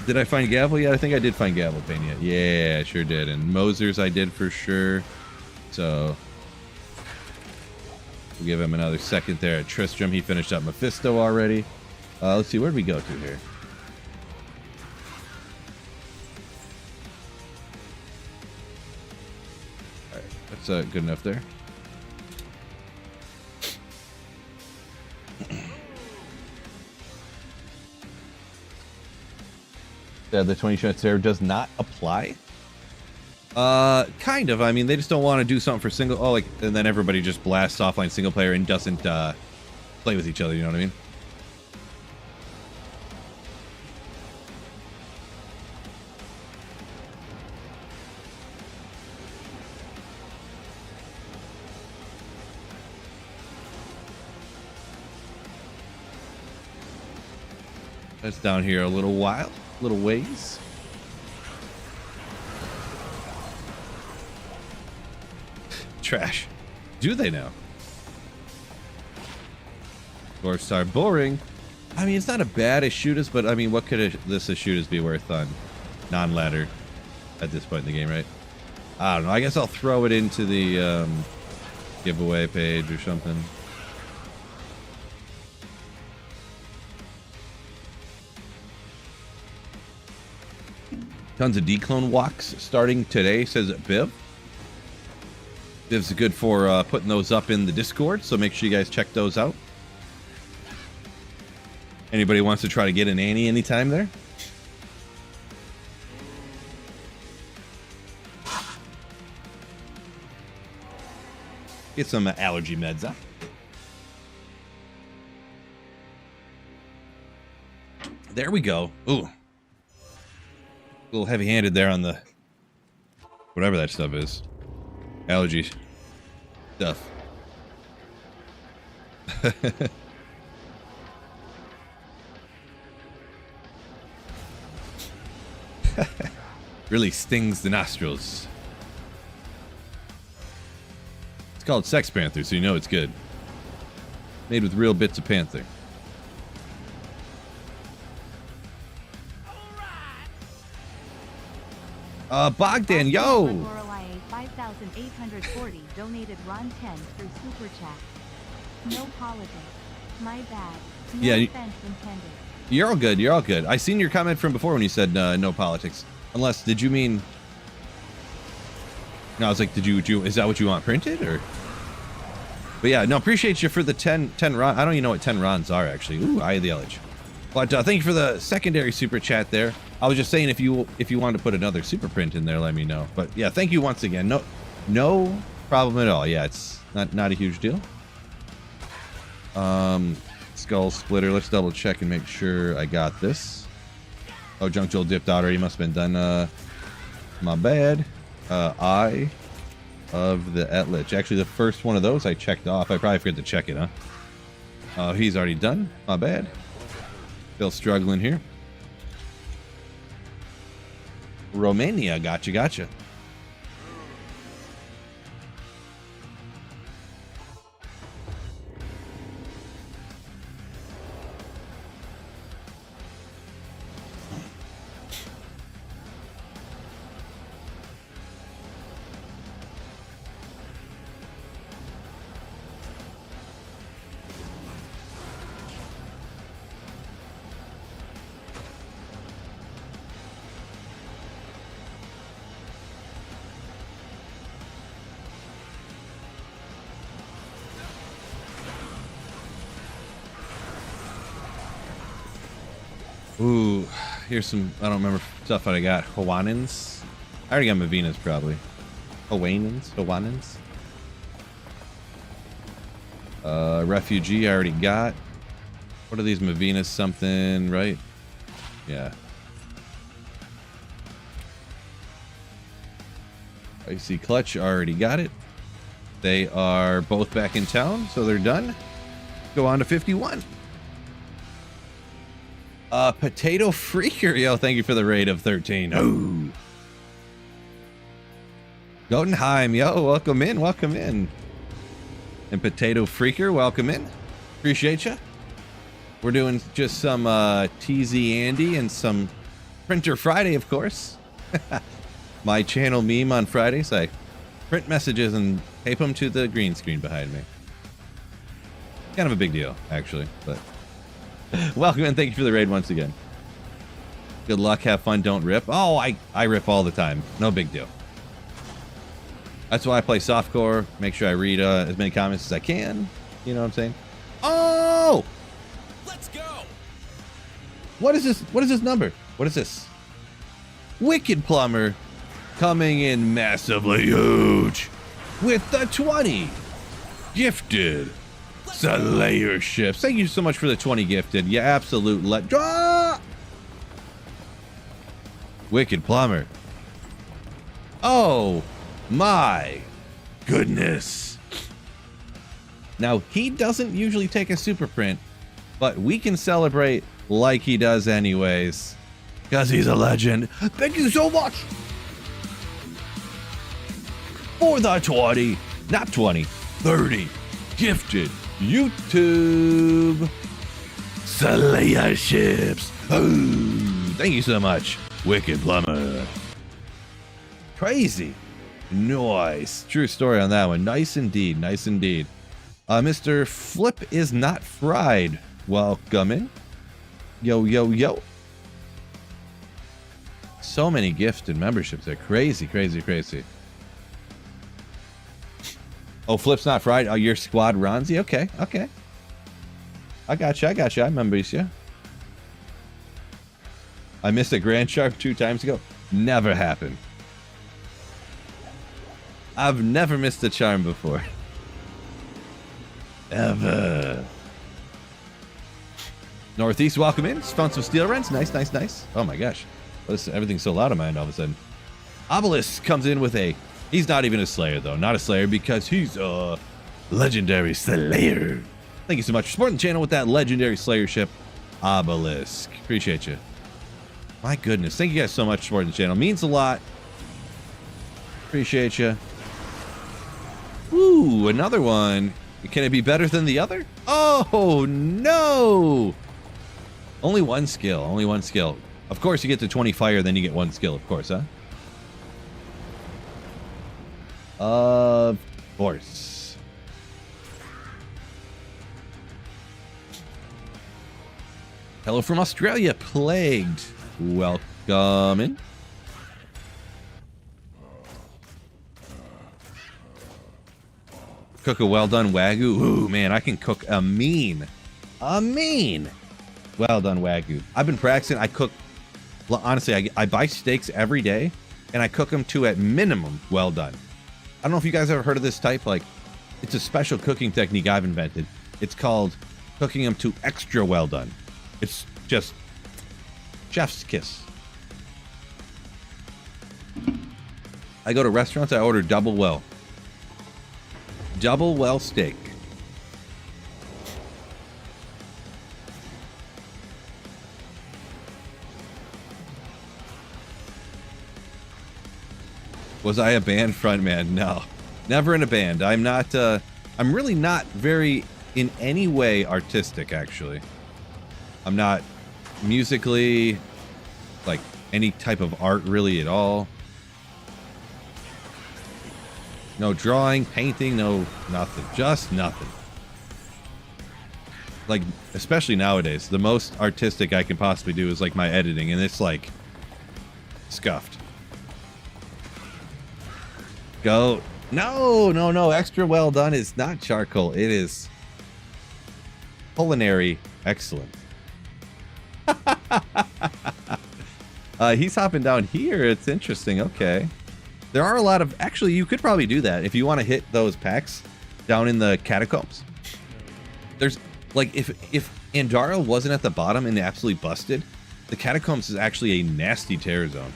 did I find Gavel yet? I think I did find Gavel Pain yet. Yeah, I sure did. And Moser's I did for sure. So we'll give him another second there at Tristram. He finished up Mephisto already. Let's see, where'd we go to here? All right, that's good enough there. The 20 shots there does not apply. Kind of. I mean, they just don't want to do something for single. Oh, like, and then everybody just blasts offline single player and doesn't play with each other. You know what I mean? That's down here a little ways. Trash. do they now? Dwarfs are boring. I mean, it's not a bad Ashudas, but I mean, what could this Ashudas be worth on non-ladder at this point in the game, right? I don't know. I guess I'll throw it into the giveaway page or something. Tons of declone walks starting today, says Biv. Biv's good for putting those up in the Discord, so make sure you guys check those out. Anybody wants to try to get an Annie anytime there? Get some allergy meds up. There we go. Ooh. A little heavy-handed there on the... whatever that stuff is. Allergy stuff. Really stings the nostrils. It's called Sex Panther, so you know it's good. Made with real bits of panther. Bogdan, yo!
5840 donated Ron 10 through Super Chat. No politics. My bad. No
Yeah,
offense intended.
You're all good. You're all good. I seen your comment from before when you said no politics. Unless, did you mean? No, I was like, did you? Is that what you want printed or? But yeah, no. Appreciate you for the 10 Ron. I don't even know what 10 Rons are actually. Ooh, Eye of the Elage. But thank you for the secondary super chat there. I was just saying if you wanted to put another super print in there, let me know. But yeah, thank you once again. No problem at all. Yeah, it's not a huge deal. Skull Splitter. Let's double check and make sure I got this. Oh, Junk Joel dipped out already. Must have been done. My bad. Eye of the Etlich. Actually, the first one of those I checked off. I probably forgot to check it, huh? He's already done. My bad. Still struggling here. Romania. Gotcha. Ooh, here's some, I don't remember stuff that I got. Hawaiians. I already got Mavinas probably. Hawaiians. Refugee I already got. What are these Mavinas something, right? Yeah. Icy Clutch, already got it. They are both back in town, so they're done. Go on to 51. Potato Freaker, yo, thank you for the raid of 13. Oh. Jotunheim, yo, welcome in. And Potato Freaker, welcome in. Appreciate you. We're doing just some TZ Andy and some Printer Friday, of course. My channel meme on Fridays. I print messages and tape them to the green screen behind me. Kind of a big deal, actually, but welcome and thank you for the raid once again. Good luck, have fun, don't rip. Oh, I rip all the time. No big deal. That's why I play softcore. Make sure I read as many comments as I can. You know what I'm saying? Oh!
Let's go!
What is this? What is this number? What is this? Wicked Plumber coming in massively huge with the 20 gifted Slayer ships. Thank you so much for the 20 gifted. You absolute draw. Wicked Plumber. Oh my goodness. Now, he doesn't usually take a super print, but we can celebrate like he does anyways, because he's a legend. Thank you so much for the 20, not 20, 30 gifted YouTube Slayer ships. Oh, thank you so much, Wicked Plumber. Crazy. Nice. True story on that one. Nice indeed. Nice indeed. Mr. Flip is not fried. Welcome in. Yo, yo, yo. So many gifted memberships. They're crazy, crazy, crazy. Oh, Flip's not fried. Oh, your squad Ronzi? Okay, okay. I got you. I got you. I remember you. I missed a Grand Sharp 2 times ago. Never happened. I've never missed a charm before. Ever. Northeast, welcome in. Found some steel rents. Nice, nice, nice. Oh my gosh. Listen, everything's so loud on my end all of a sudden. Obelisk comes in with a... He's not even a Slayer, though. Not a Slayer because he's a legendary Slayer. Thank you so much for supporting the channel with that legendary Slayer ship, Obelisk. Appreciate you. My goodness. Thank you guys so much for supporting the channel. Means a lot. Appreciate you. Ooh, another one. Can it be better than the other? Oh, no. Only one skill. Only one skill. Of course, you get to 20 fire, then you get one skill, of course, huh? Of course. Hello from Australia, Plagued. Welcome in. Cook a well done Wagyu. Ooh, man, I can cook a mean well done Wagyu. I've been practicing. I cook, honestly, I buy steaks every day and I cook them to at minimum well done. I don't know if you guys ever heard of this type. Like, it's a special cooking technique I've invented. It's called cooking them to extra well done. It's just chef's kiss. I go to restaurants, I order double well. Double well steak. Was I a band frontman? No, never in a band. I'm not, I'm really not very in any way artistic, actually. I'm not musically, like any type of art really at all. No drawing, painting, no nothing. Just nothing. Like, especially nowadays, the most artistic I can possibly do is like my editing, and it's like scuffed. Go. No, no, no. Extra well done is not charcoal. It is culinary excellent. He's hopping down here. It's interesting. Okay. There are a lot of... Actually, you could probably do that if you want to hit those packs down in the catacombs. There's... Like, if Andara wasn't at the bottom and absolutely busted, the catacombs is actually a nasty terror zone.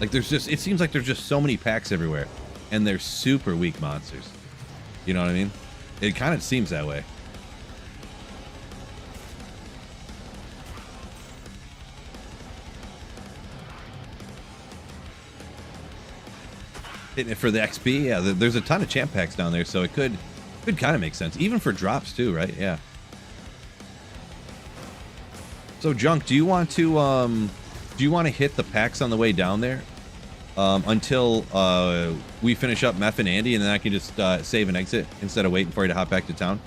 Like, there's just... It seems like there's just so many packs everywhere. And they're super weak monsters. You know what I mean? It kind of seems that way. Hitting it for the XP, yeah. There's a ton of champ packs down there, so it could kind of make sense, even for drops too, right? Yeah. So Junk, do you want to hit the packs on the way down there until we finish up Meph and Andy, and then I can just save and exit instead of waiting for you to hop back to town?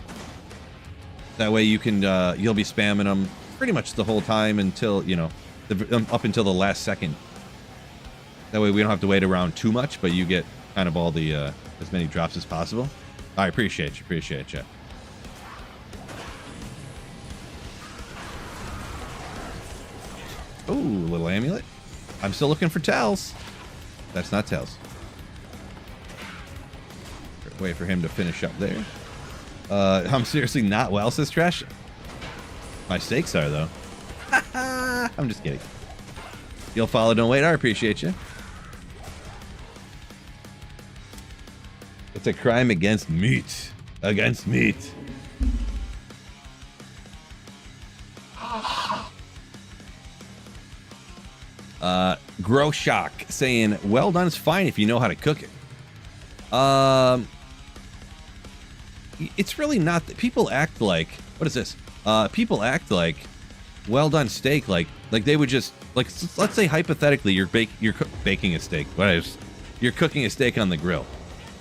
That way you can you'll be spamming them pretty much the whole time until, you know, up until the last second. That way we don't have to wait around too much, but you get kind of all the as many drops as possible. I appreciate you. Appreciate you. Ooh, little amulet. I'm still looking for Tels. That's not Tels. Wait for him to finish up there. I'm seriously not well, says Trash. My steaks are, though. I'm just kidding. You'll follow, don't wait. I appreciate you. It's a crime against meat. Against meat. Grow Shock saying, well done is fine if you know how to cook it. it's really not that people act like, what is this? People act like well done steak, like they would just, like, let's say hypothetically you're baking a steak, you're cooking a steak on the grill,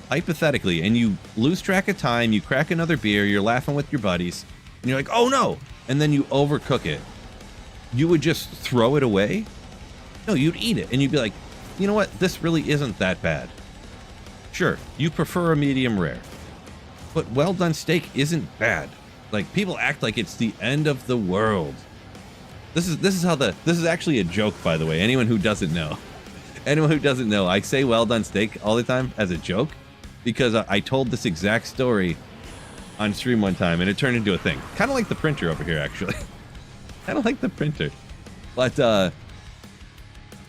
hypothetically, and you lose track of time, you crack another beer, you're laughing with your buddies, and you're like, oh no, and then you overcook it. You would just throw it away? No, you'd eat it, and you'd be like, you know what, this really isn't that bad. Sure, you prefer a medium rare, but well done steak isn't bad. Like, people act like it's the end of the world. This is actually a joke, by the way. Anyone who doesn't know, I say well done steak all the time as a joke, because I told this exact story on stream one time, and it turned into a thing. Kind of like the printer over here, actually. Kind of like the printer. But,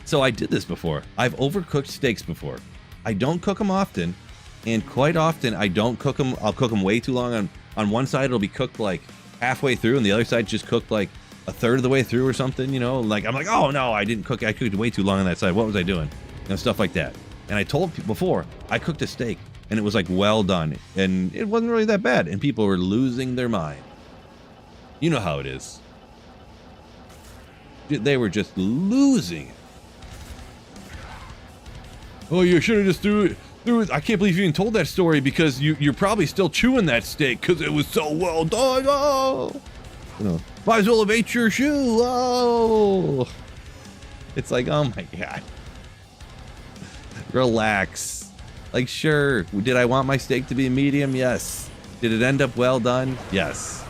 so I did this before. I've overcooked steaks before. I don't cook them often, and quite often I don't cook them. I'll cook them way too long. On one side, it'll be cooked like halfway through, and the other side just cooked like a third of the way through or something, you know? Like, I'm like, oh no, I didn't cook. I cooked way too long on that side. What was I doing? You know, stuff like that. And I told people before, I cooked a steak, and it was like well done, and it wasn't really that bad, and people were losing their mind. You know how it is. They were just losing it. Oh, you should have just threw it. I can't believe you even told that story, because you're probably still chewing that steak because it was so well done. Oh, you know, might as well have ate your shoe. Oh, it's like, oh my god. Relax. Like, sure, did I want my steak to be medium? Yes. Did it end up well done? Yes.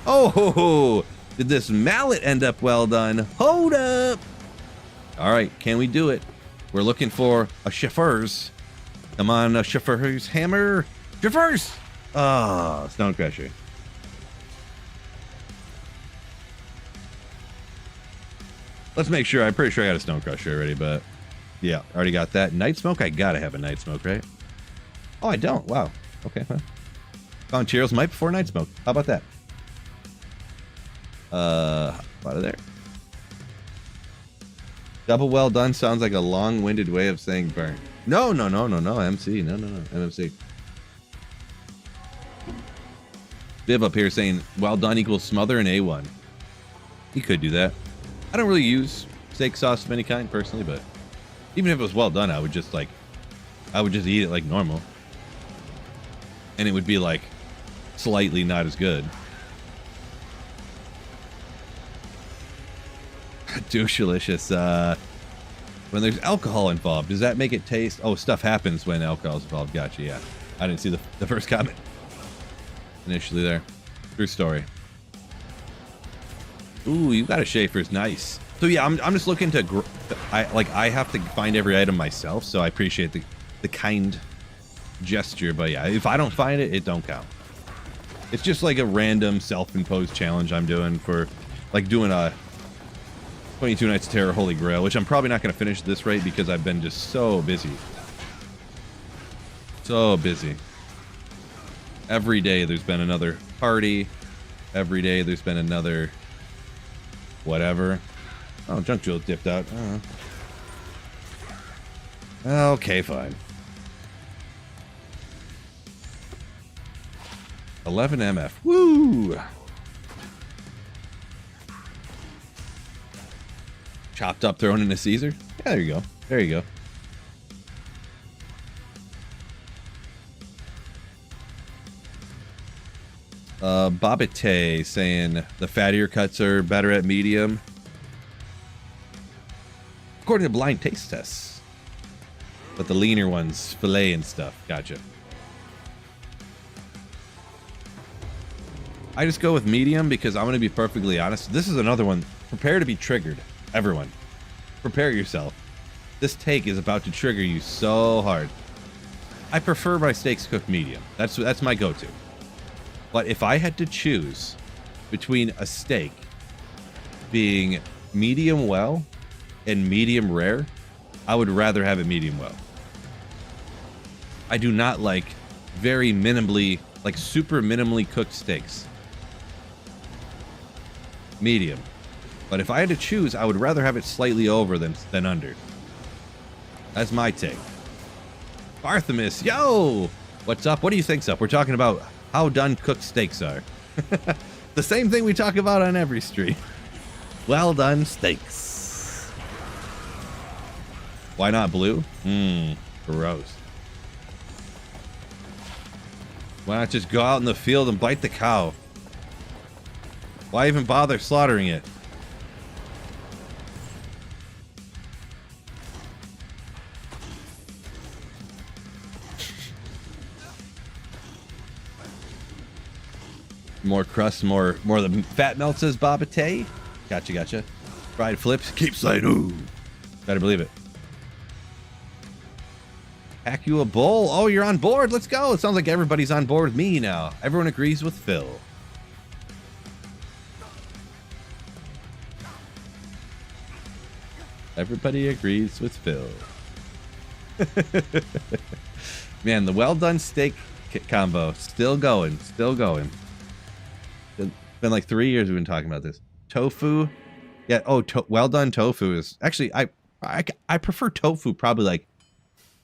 Oh, did this mallet end up well done? Hold up. All right, can we do it? We're looking for a chauffeur's. Come on, a chauffeur's hammer. Chauffeur's! Ah, Stone Crusher. Let's make sure. I'm pretty sure I got a Stone Crusher already, but yeah, already got that. Night Smoke? I gotta have a Night Smoke, right? Oh, I don't. Wow. Okay. Huh. Found Cheerios Might before Night Smoke. How about that? Out of there. Double well done sounds like a long-winded way of saying burn. No, MC. No, MMC. Bib up here saying well done equals smother and A1. You could do that. I don't really use steak sauce of any kind personally, but even if it was well done, I would just eat it like normal. And it would be like slightly not as good. Douchalicious. When there's alcohol involved, does that make it taste? Oh, stuff happens when alcohol's involved. Gotcha. Yeah, I didn't see the first comment initially there. True story. Ooh, you got a Schaefer's. Nice. So yeah, I'm just looking to. I have to find every item myself, so I appreciate the kind gesture. But yeah, if I don't find it, it don't count. It's just like a random self-imposed challenge I'm doing for, like, doing a 22 Nights of Terror Holy Grail, which I'm probably not going to finish at this rate because I've been just so busy. So busy. Every day there's been another party. Every day there's been another whatever. Oh, Junk Jewel dipped out. Okay, fine. 11 MF. Woo! Chopped up, thrown in a Caesar. Yeah, there you go. There you go. Bobite saying the fattier cuts are better at medium. According to blind taste tests. But the leaner ones, fillet and stuff. Gotcha. I just go with medium because I'm going to be perfectly honest. This is another one. Prepare to be triggered. Everyone, prepare yourself. This take is about to trigger you so hard. I prefer my steaks cooked medium. That's my go-to. But if I had to choose between a steak being medium well and medium rare, I would rather have it medium well. I do not like very minimally, like super minimally cooked steaks. Medium. But if I had to choose, I would rather have it slightly over than under. That's my take. Barthemus, yo! What's up? What do you think's up? We're talking about how done cooked steaks are. The same thing we talk about on every stream. Well done steaks. Why not blue? Gross. Why not just go out in the field and bite the cow? Why even bother slaughtering it? More crust, more of the fat melt, says Babate. Gotcha. Fried flips, keep saying ooh. Better believe it. Hack you a bowl. Oh, you're on board. Let's go. It sounds like everybody's on board with me now. Everyone agrees with Phil. Everybody agrees with Phil. Man, the well done steak combo still going. It's been like 3 years we've been talking about this. Tofu. Yeah, well done tofu is actually I prefer tofu probably like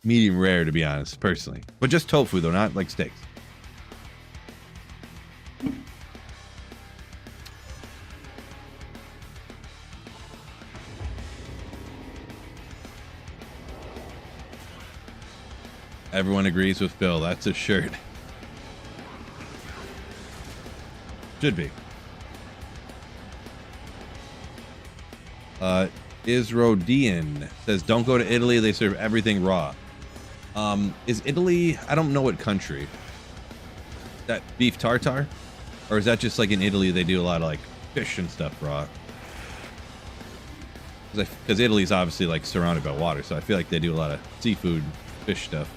medium rare, to be honest, personally. But just tofu though, not like steaks. Everyone agrees with Phil. That's a shirt. Should be. Isrodian says, don't go to Italy. They serve everything raw. Is Italy, I don't know what country. That beef tartare? Or is that just like in Italy they do a lot of like fish and stuff raw? Because Italy's obviously like surrounded by water, so I feel like they do a lot of seafood, fish stuff.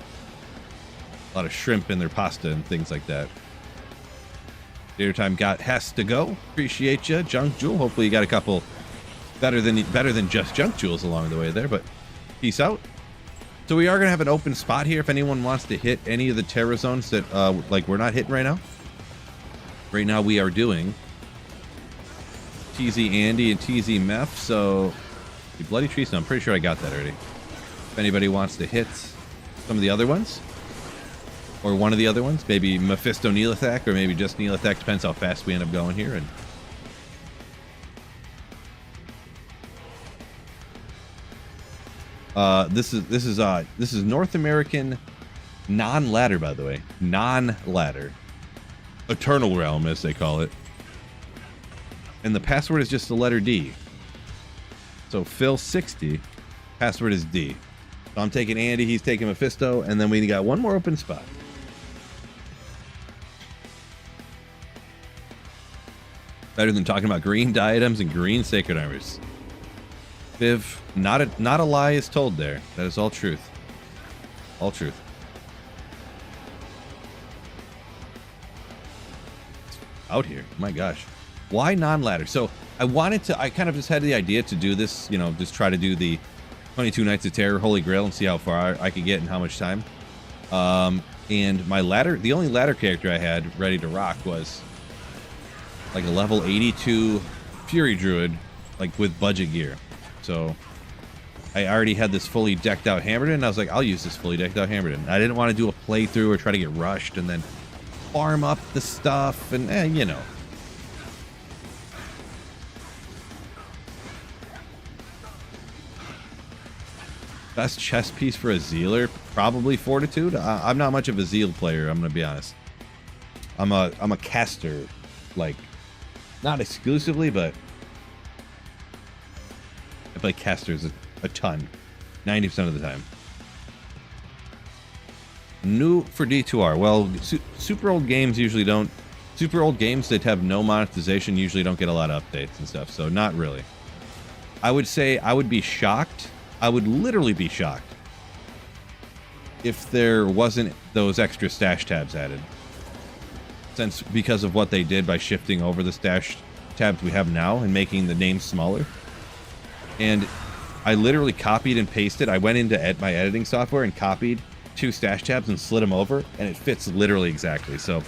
A lot of shrimp in their pasta and things like that. Dinner time has to go. Appreciate you, Junk Jewel. Hopefully you got a couple better than just Junk Jewels along the way there, but peace out. So we are gonna have an open spot here if anyone wants to hit any of the terror zones that like we're not hitting right now. Right now we are doing TZ Andy and TZ Meth, so the Bloody Tree Snow, I'm pretty sure I got that already. If anybody wants to hit some of the other ones, or one of the other ones, maybe Mephisto Neelathak, or maybe just Neelathak, depends how fast we end up going here. And this is North American non-ladder, by the way, non-ladder, Eternal Realm as they call it, and the password is just the letter D. So Phil 60, password is D. So I'm taking Andy, he's taking Mephisto, and then we got one more open spot. Better than talking about green diadems and green sacred armors. Viv, not a lie is told there. That is all truth. All truth. Out here. My gosh. Why non-ladder? So I kind of just had the idea to do this, you know, just try to do the 22 Nights of Terror Holy Grail and see how far I could get in how much time. And my ladder, the only ladder character I had ready to rock was like a level 82 Fury Druid, like with budget gear. So I already had this fully decked out Hammerden, and I was like, I'll use this fully decked out Hammerden. I didn't want to do a playthrough or try to get rushed and then farm up the stuff and, you know. Best chess piece for a Zealer? Probably Fortitude. I'm not much of a Zeal player, I'm going to be honest. I'm a caster, like, not exclusively, but I play casters a ton, 90% of the time. New for D2R. Well, super old games usually don't. Super old games that have no monetization usually don't get a lot of updates and stuff, so not really. I would say I would be shocked. I would literally be shocked if there wasn't those extra stash tabs added. Because of what they did by shifting over the stash tabs we have now and making the names smaller. And I literally copied and pasted. I went into my editing software and copied 2 stash tabs and slid them over, and it fits literally exactly. So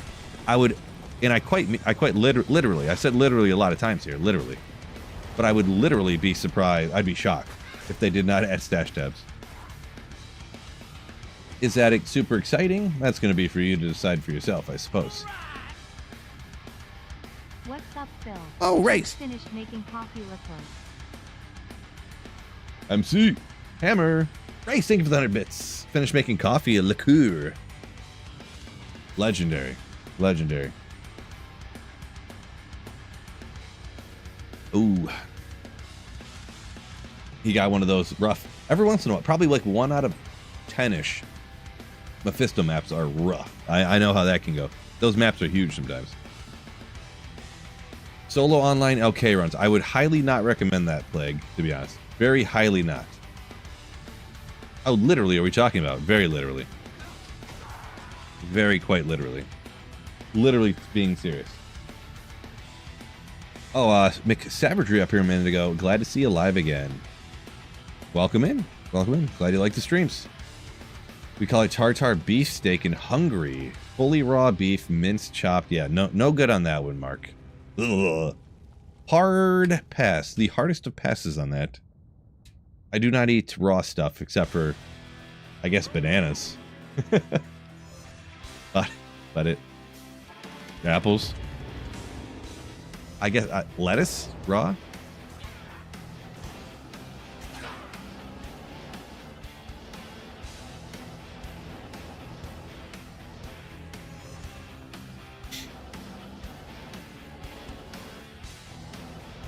I would, and I quite literally, I said literally a lot of times here, literally, but I would literally be surprised. I'd be shocked if they did not add stash tabs. Is that super exciting? That's going to be for you to decide for yourself, I suppose.
up, Phil?
Oh, race.
Finished making coffee liquor.
MC. Hammer. Race, thank you for the 100 bits. Finish making coffee, a liqueur. Legendary. Legendary. Ooh. He got one of those rough. Every once in a while, probably like 1 out of 10-ish. Mephisto maps are rough. I know how that can go. Those maps are huge sometimes. Solo online LK runs. I would highly not recommend that, Plague, to be honest. Very highly not. Oh, literally, are we talking about? Very literally. Very quite literally. Literally being serious. Oh, Mick Savagery up here a minute ago. Glad to see you live again. Welcome in. Welcome in. Glad you like the streams. We call it tartar beef steak in Hungary. Fully raw beef, minced chopped. Yeah, no good on that one, Mark. Ugh. Hard pass. The hardest of passes on that. I do not eat raw stuff except for, I guess, bananas. but it. Apples. I guess lettuce raw.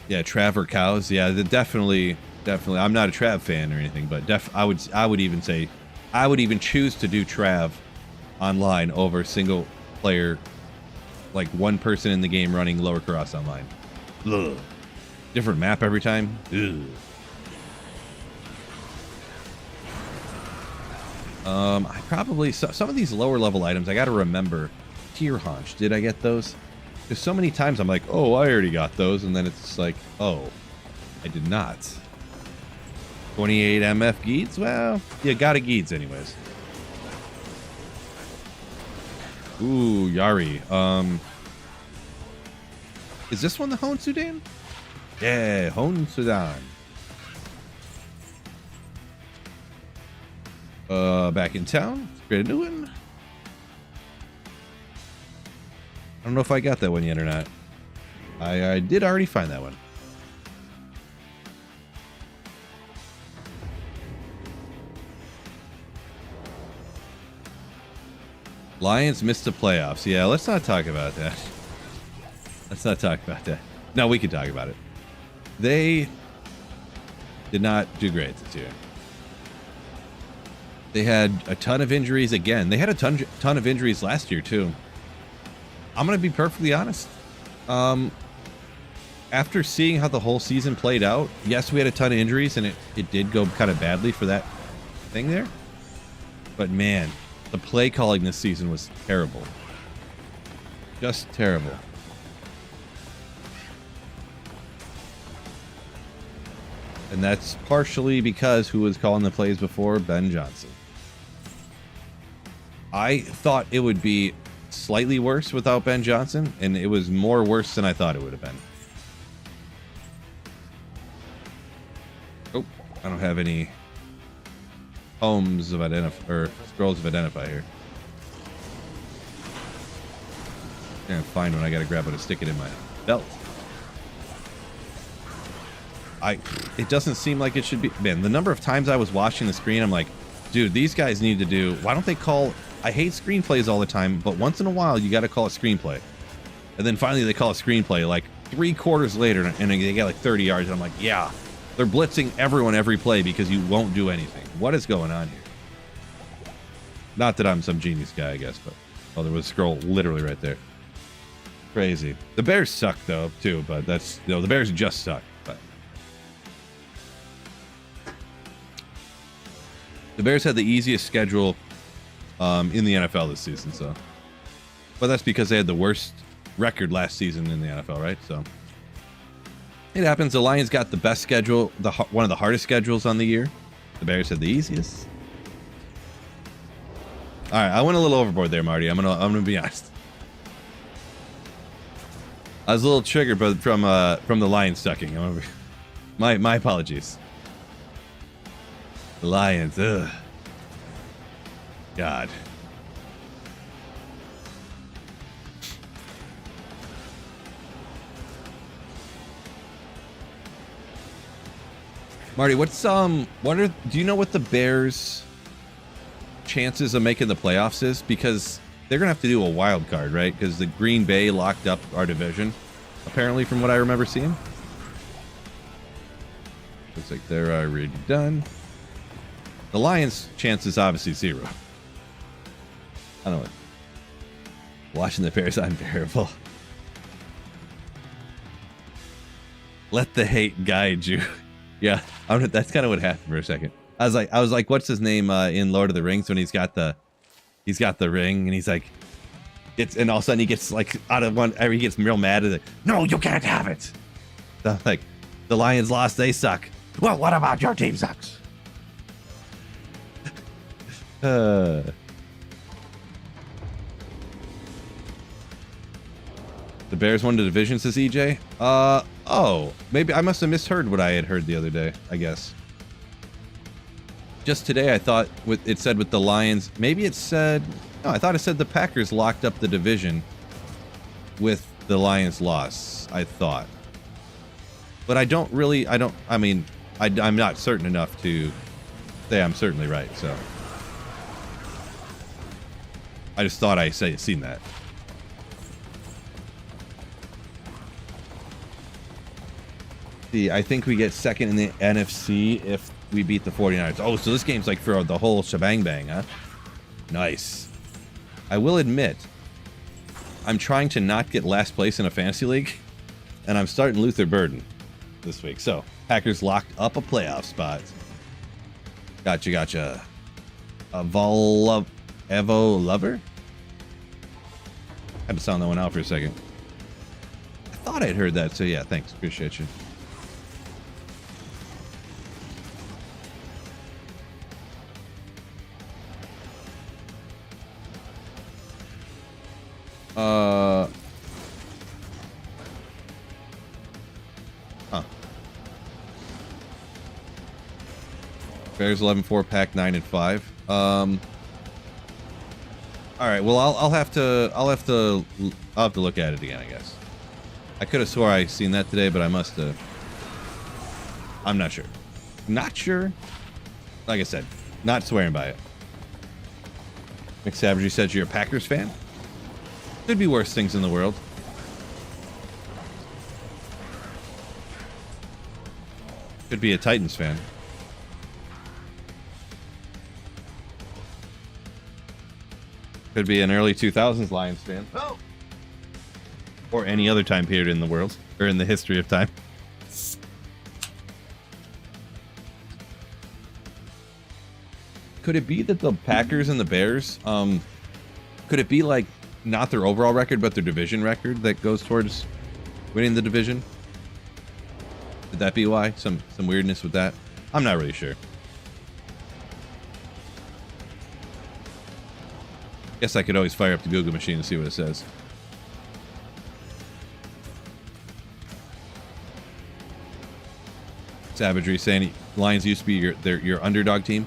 Yeah, Trav or cows. Yeah, definitely. I'm not a Trav fan or anything, but I would even say, I would even choose to do Trav online over single player, like one person in the game running lower cross online. Ugh. Different map every time. Ugh. I probably some of these lower level items I got to remember. Tear haunch. Did I get those? There's so many times I'm like, oh, I already got those, and then it's like, oh, I did not. 28 MF Geeds? Well, you got a Geeds anyways. Ooh, Yari. Is this one the Hone Sudan? Yeah, Hone Sudan. Back in town. Great new one. I don't know if I got that one yet or not. I did already find that one. Lions missed the playoffs. Yeah, let's not talk about that. Let's not talk about that. No, we can talk about it. They did not do great this year. They had a ton of injuries again. They had a ton of injuries last year too. I'm going to be perfectly honest. After seeing how the whole season played out, yes, we had a ton of injuries, and it did go kind of badly for that thing there. But man, the play calling this season was terrible. Just terrible. And that's partially because who was calling the plays before? Ben Johnson. I thought it would be slightly worse without Ben Johnson, and it was more worse than I thought it would have been. Oh, I don't have any homes of identify or scrolls of identify here. Can't find one. I gotta grab it and stick it in my belt. It doesn't seem like it should be. Man, the number of times I was watching the screen, I'm like, dude, these guys need to do. Why don't they call? I hate screenplays all the time, but once in a while you got to call a screenplay. And then finally they call a screenplay like 3 quarters later, and they get like 30 yards. And I'm like, yeah, they're blitzing everyone every play because you won't do anything. What is going on here? Not that I'm some genius guy, I guess, but oh, there was a scroll literally right there. Crazy. The Bears suck though too, but that's the Bears just suck. But the Bears had the easiest schedule in the NFL this season, so. But that's because they had the worst record last season in the NFL, right? So it happens. The Lions got the best schedule, one of the hardest schedules on the year. The Bears had the easiest. All right, I went a little overboard there, Marty. I'm gonna be honest. I was a little triggered, but from the Lions sucking. My apologies. The Lions, ugh. God. Marty, do you know what the Bears' chances of making the playoffs is? Because they're gonna have to do a wild card, right? Because the Green Bay locked up our division, apparently, from what I remember seeing. Looks like they're already done. The Lions' chance is obviously 0. I don't know. Watching the Bears unbearable. Let the hate guide you. Yeah, that's kind of what happened for a second. I was like, what's his name in Lord of the Rings when he's got the ring and he's like, and all of a sudden he gets like out of one, he gets real mad at it. No, you can't have it. So, like, the Lions lost, they suck. Well, what about your team sucks? The Bears won the division, says EJ. Oh, maybe I must have misheard what I had heard the other day, I guess. Just today, I thought it said with the Lions, maybe it said, no, I thought it said the Packers locked up the division with the Lions loss, I thought. But I'm not certain enough to say I'm certainly right, so. I just thought I seen that. See, I think we get second in the NFC if we beat the 49ers. Oh, so this game's like for the whole shebang bang, huh? Nice. I will admit, I'm trying to not get last place in a fantasy league, and I'm starting Luther Burden this week. So, Packers locked up a playoff spot. Gotcha. Evo Lover? Had to sound that one out for a second. I thought I'd heard that, so yeah, thanks. Appreciate you. Bears 11-4, Pack 9-5. All right. Well, I'll have to look at it again, I guess. I could have swore I seen that today, but I must have. I'm not sure. Not sure. Like I said, not swearing by it. McSavage said you're a Packers fan. Could be worse things in the world. Could be a Titans fan. Could be an early 2000s Lions fan. Oh. Or any other time period in the world, or in the history of time. Could it be that the Packers and the Bears, could it be like not their overall record, but their division record that goes towards winning the division? Could that be why? Some weirdness with that? I'm not really sure. Guess I could always fire up the Google machine and see what it says. Savagery saying Lions used to be your underdog team.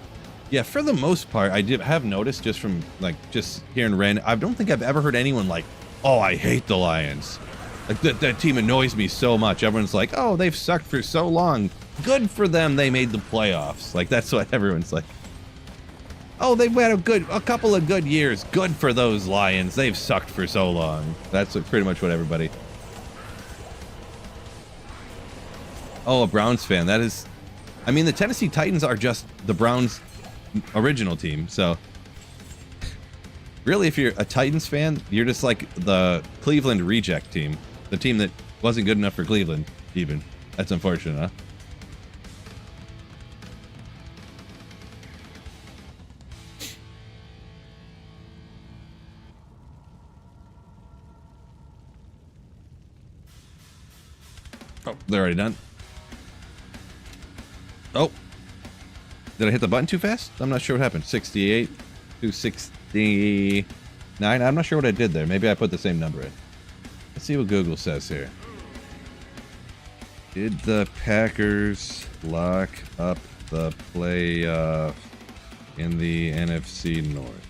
Yeah, for the most part, I have noticed just from just hearing random. I don't think I've ever heard anyone like, "Oh, I hate the Lions. Like that team annoys me so much." Everyone's like, "Oh, they've sucked for so long. Good for them. They made the playoffs." Like that's what everyone's like. Oh, they've had a couple of good years. Good for those Lions. They've sucked for so long. That's pretty much what everybody. Oh, a Browns fan. That is, I mean, the Tennessee Titans are just the Browns' original team. So, really, if you're a Titans fan, you're just like the Cleveland reject team. The team that wasn't good enough for Cleveland, even. That's unfortunate, huh? Oh, they're already done. Oh. Did I hit the button too fast? I'm not sure what happened. 68 to 69. I'm not sure what I did there. Maybe I put the same number in. Let's see what Google says here. Did the Packers lock up the playoff in the NFC North?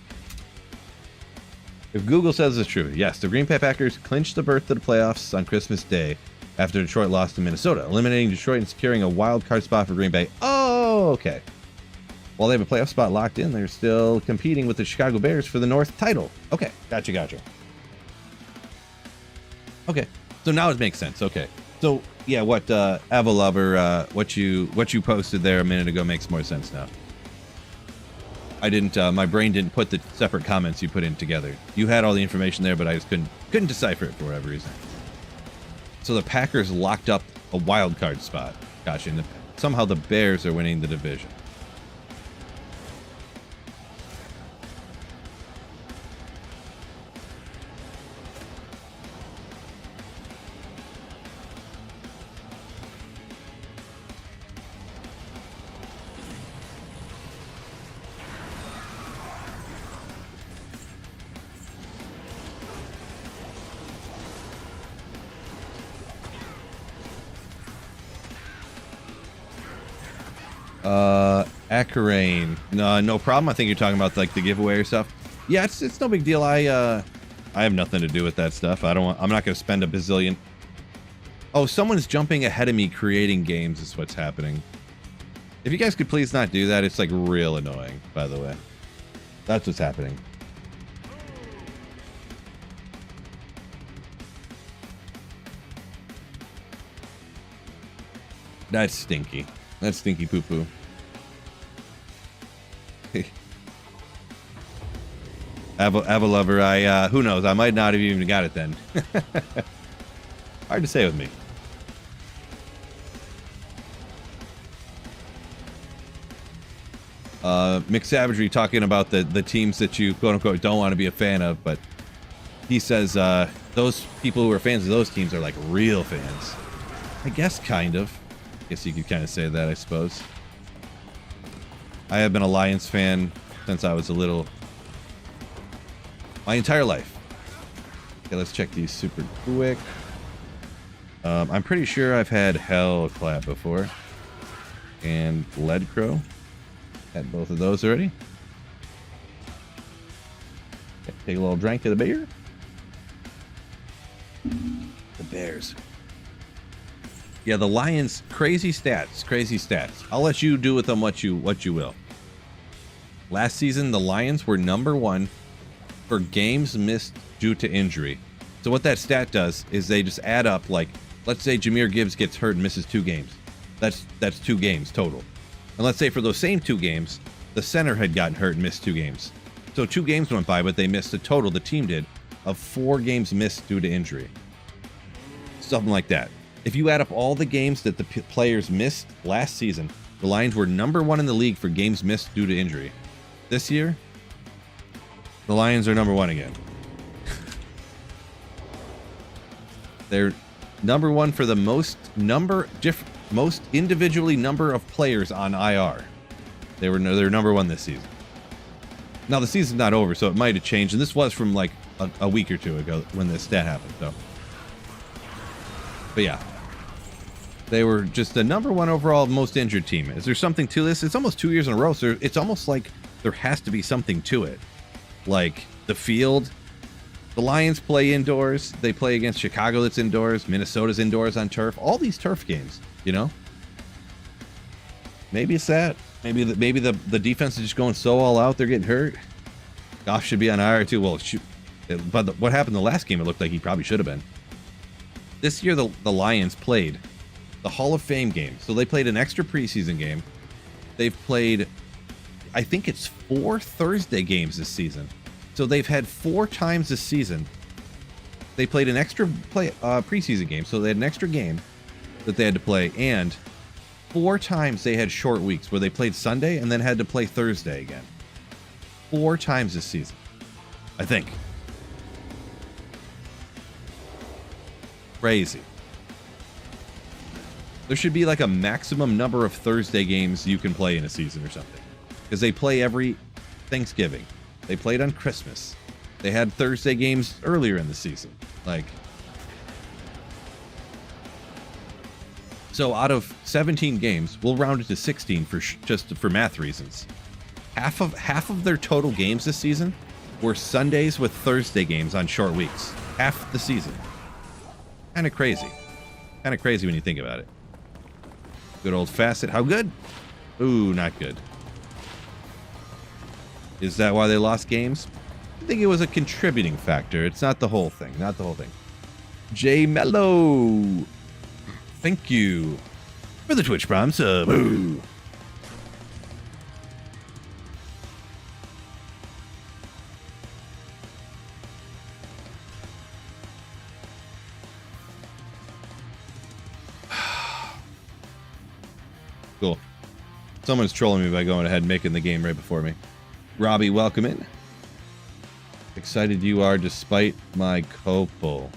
If Google says it's true, yes, the Green Bay Packers clinched the berth to the playoffs on Christmas Day after Detroit lost to Minnesota, eliminating Detroit and securing a wild card spot for Green Bay. Oh! okay. While they have a playoff spot locked in, they're still competing with the Chicago Bears for the North title. Okay, gotcha. Okay, so now it makes sense. Okay, so yeah, what Avalover, what you posted there a minute ago makes more sense now. I didn't. My brain didn't put the separate comments you put in together. You had all the information there, but I just couldn't decipher it for whatever reason. So the Packers locked up a wild card spot. Gotcha. And somehow the Bears are winning the division. Acarane. No problem. I think you're talking about like the giveaway or stuff. Yeah, it's no big deal. I have nothing to do with that stuff. I'm not going to spend a bazillion. Oh, someone's jumping ahead of me creating games is what's happening. If you guys could please not do that, it's like real annoying, by the way. That's what's happening. That's stinky. That's stinky poo-poo. Avalover, who knows? I might not have even got it then. Hard to say with me. Mick Savagery talking about the teams that you quote-unquote don't want to be a fan of, but he says those people who are fans of those teams are like real fans. I guess kind of. I guess you could kind of say that, I suppose. I have been a Lions fan since I was a little... my entire life. Okay, let's check these super quick. I'm pretty sure I've had Hellclap before. And Lead Crow. Had both of those already. Okay, take a little drink of the beer. The Bears. Yeah, the Lions, crazy stats. I'll let you do with them what you will. Last season, the Lions were #1 for games missed due to injury. So what that stat does is they just add up, like, let's say Jahmyr Gibbs gets hurt and misses 2 games. That's 2 games total. And let's say for those same 2 games, the center had gotten hurt and missed 2 games. So 2 games went by, but they missed a total, the team did, of 4 games missed due to injury. Something like that. If you add up all the games that the players missed last season, the Lions were #1 in the league for games missed due to injury. This year, the Lions are #1 again. They're #1 for the most individually number of players on IR. They're #1 this season. Now the season's not over, so it might have changed, and this was from like a week or 2 ago when this stat happened. So, but yeah, they were just the #1 overall most injured team. Is there something to this? It's almost 2 years in a row, so it's almost like there has to be something to it. Like the field, the Lions play indoors. They play against Chicago that's indoors. Minnesota's indoors on turf. All these turf games, you know? Maybe it's that. Maybe the defense is just going so all out they're getting hurt. Goff should be on IR too. Well, shoot. But what happened the last game, it looked like he probably should have been. This year, the Lions played the Hall of Fame game. So they played an extra preseason game. They've played, I think it's 4 Thursday games this season. So they've had 4 times this season. They played an extra preseason game. So they had an extra game that they had to play. And 4 times they had short weeks where they played Sunday and then had to play Thursday again. 4 times this season, I think. Crazy. There should be like a maximum number of Thursday games you can play in a season or something. Because they play every Thanksgiving. They played on Christmas. They had Thursday games earlier in the season. Like, so out of 17 games, we'll round it to 16 just for math reasons. Half of their total games this season were Sundays with Thursday games on short weeks. Half the season. Kind of crazy. Kind of crazy when you think about it. Good old Facet. How good? Ooh, not good. Is that why they lost games? I think it was a contributing factor. It's not the whole thing. Not the whole thing. J Mello. Thank you for the Twitch Prime sub. Ooh. Cool. Someone's trolling me by going ahead and making the game right before me. Robbie, welcome in. Excited you are despite my copal.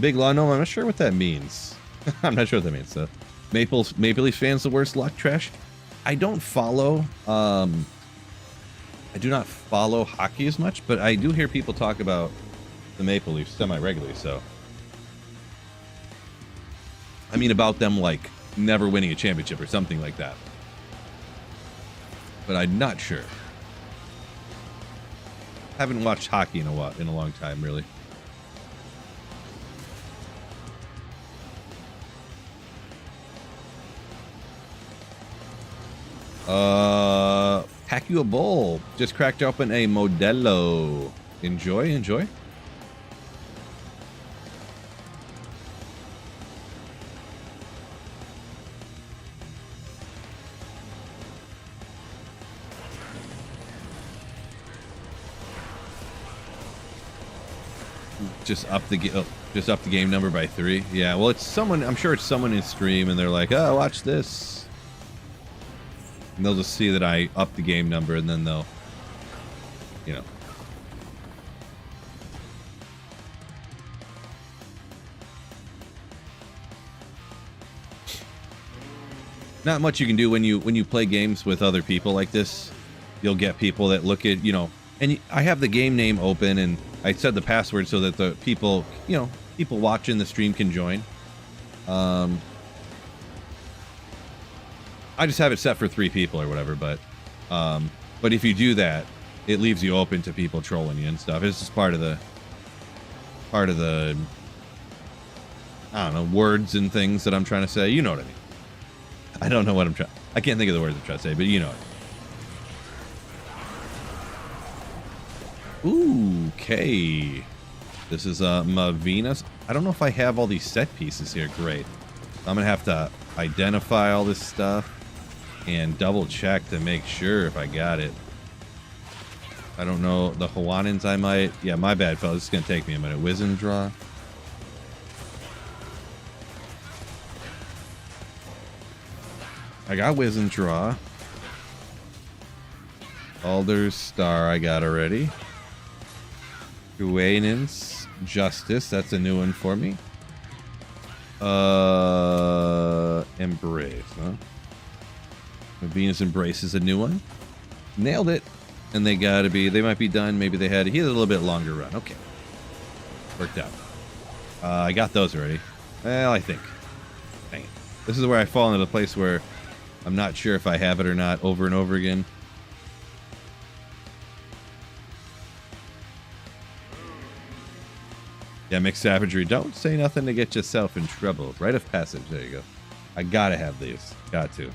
Big Law, no, I'm not sure what that means. I'm not sure what that means. So, Maple Leaf fans the worst luck trash. I don't follow. I do not follow hockey as much, but I do hear people talk about the Maple Leafs semi-regularly. So, I mean about them like never winning a championship or something like that. But I'm not sure. Haven't watched hockey in a long time, really. Pack you a bowl. Just cracked open a Modelo. Enjoy, enjoy. Just up the game number by 3. Yeah, well, it's someone. I'm sure it's someone in stream, and they're like, "Oh, watch this," and they'll just see that I up the game number, and then they'll, you know. Not much you can do when you play games with other people like this. You'll get people that look at, and I have the game name open, and I set the password so that the people, people watching the stream can join. I just have it set for 3 people or whatever, but if you do that, it leaves you open to people trolling you and stuff. It's just part of the, I don't know, words and things that I'm trying to say. You know what I mean? I don't know what I can't think of the words I'm trying to say, but you know it. Ooh, okay. This is Mavina's. I don't know if I have all these set pieces here. Great. I'm gonna have to identify all this stuff and double check to make sure if I got it. I don't know. The Hawaiians I might. Yeah, my bad, fellas. It's gonna take me a minute. Wiz and draw. I got Wiz and draw. Alder's Star I got already. Guainan's Justice, that's a new one for me. Embrace, huh? Venus Embrace is a new one. Nailed it. And they might be done. Maybe he had a little bit longer run. Okay. Worked out. I got those already. Well, I think. Dang it. This is where I fall into the place where I'm not sure if I have it or not over and over again. Yeah, mixed savagery. Don't say nothing to get yourself in trouble. Rite of passage. There you go. I gotta have these. Got to.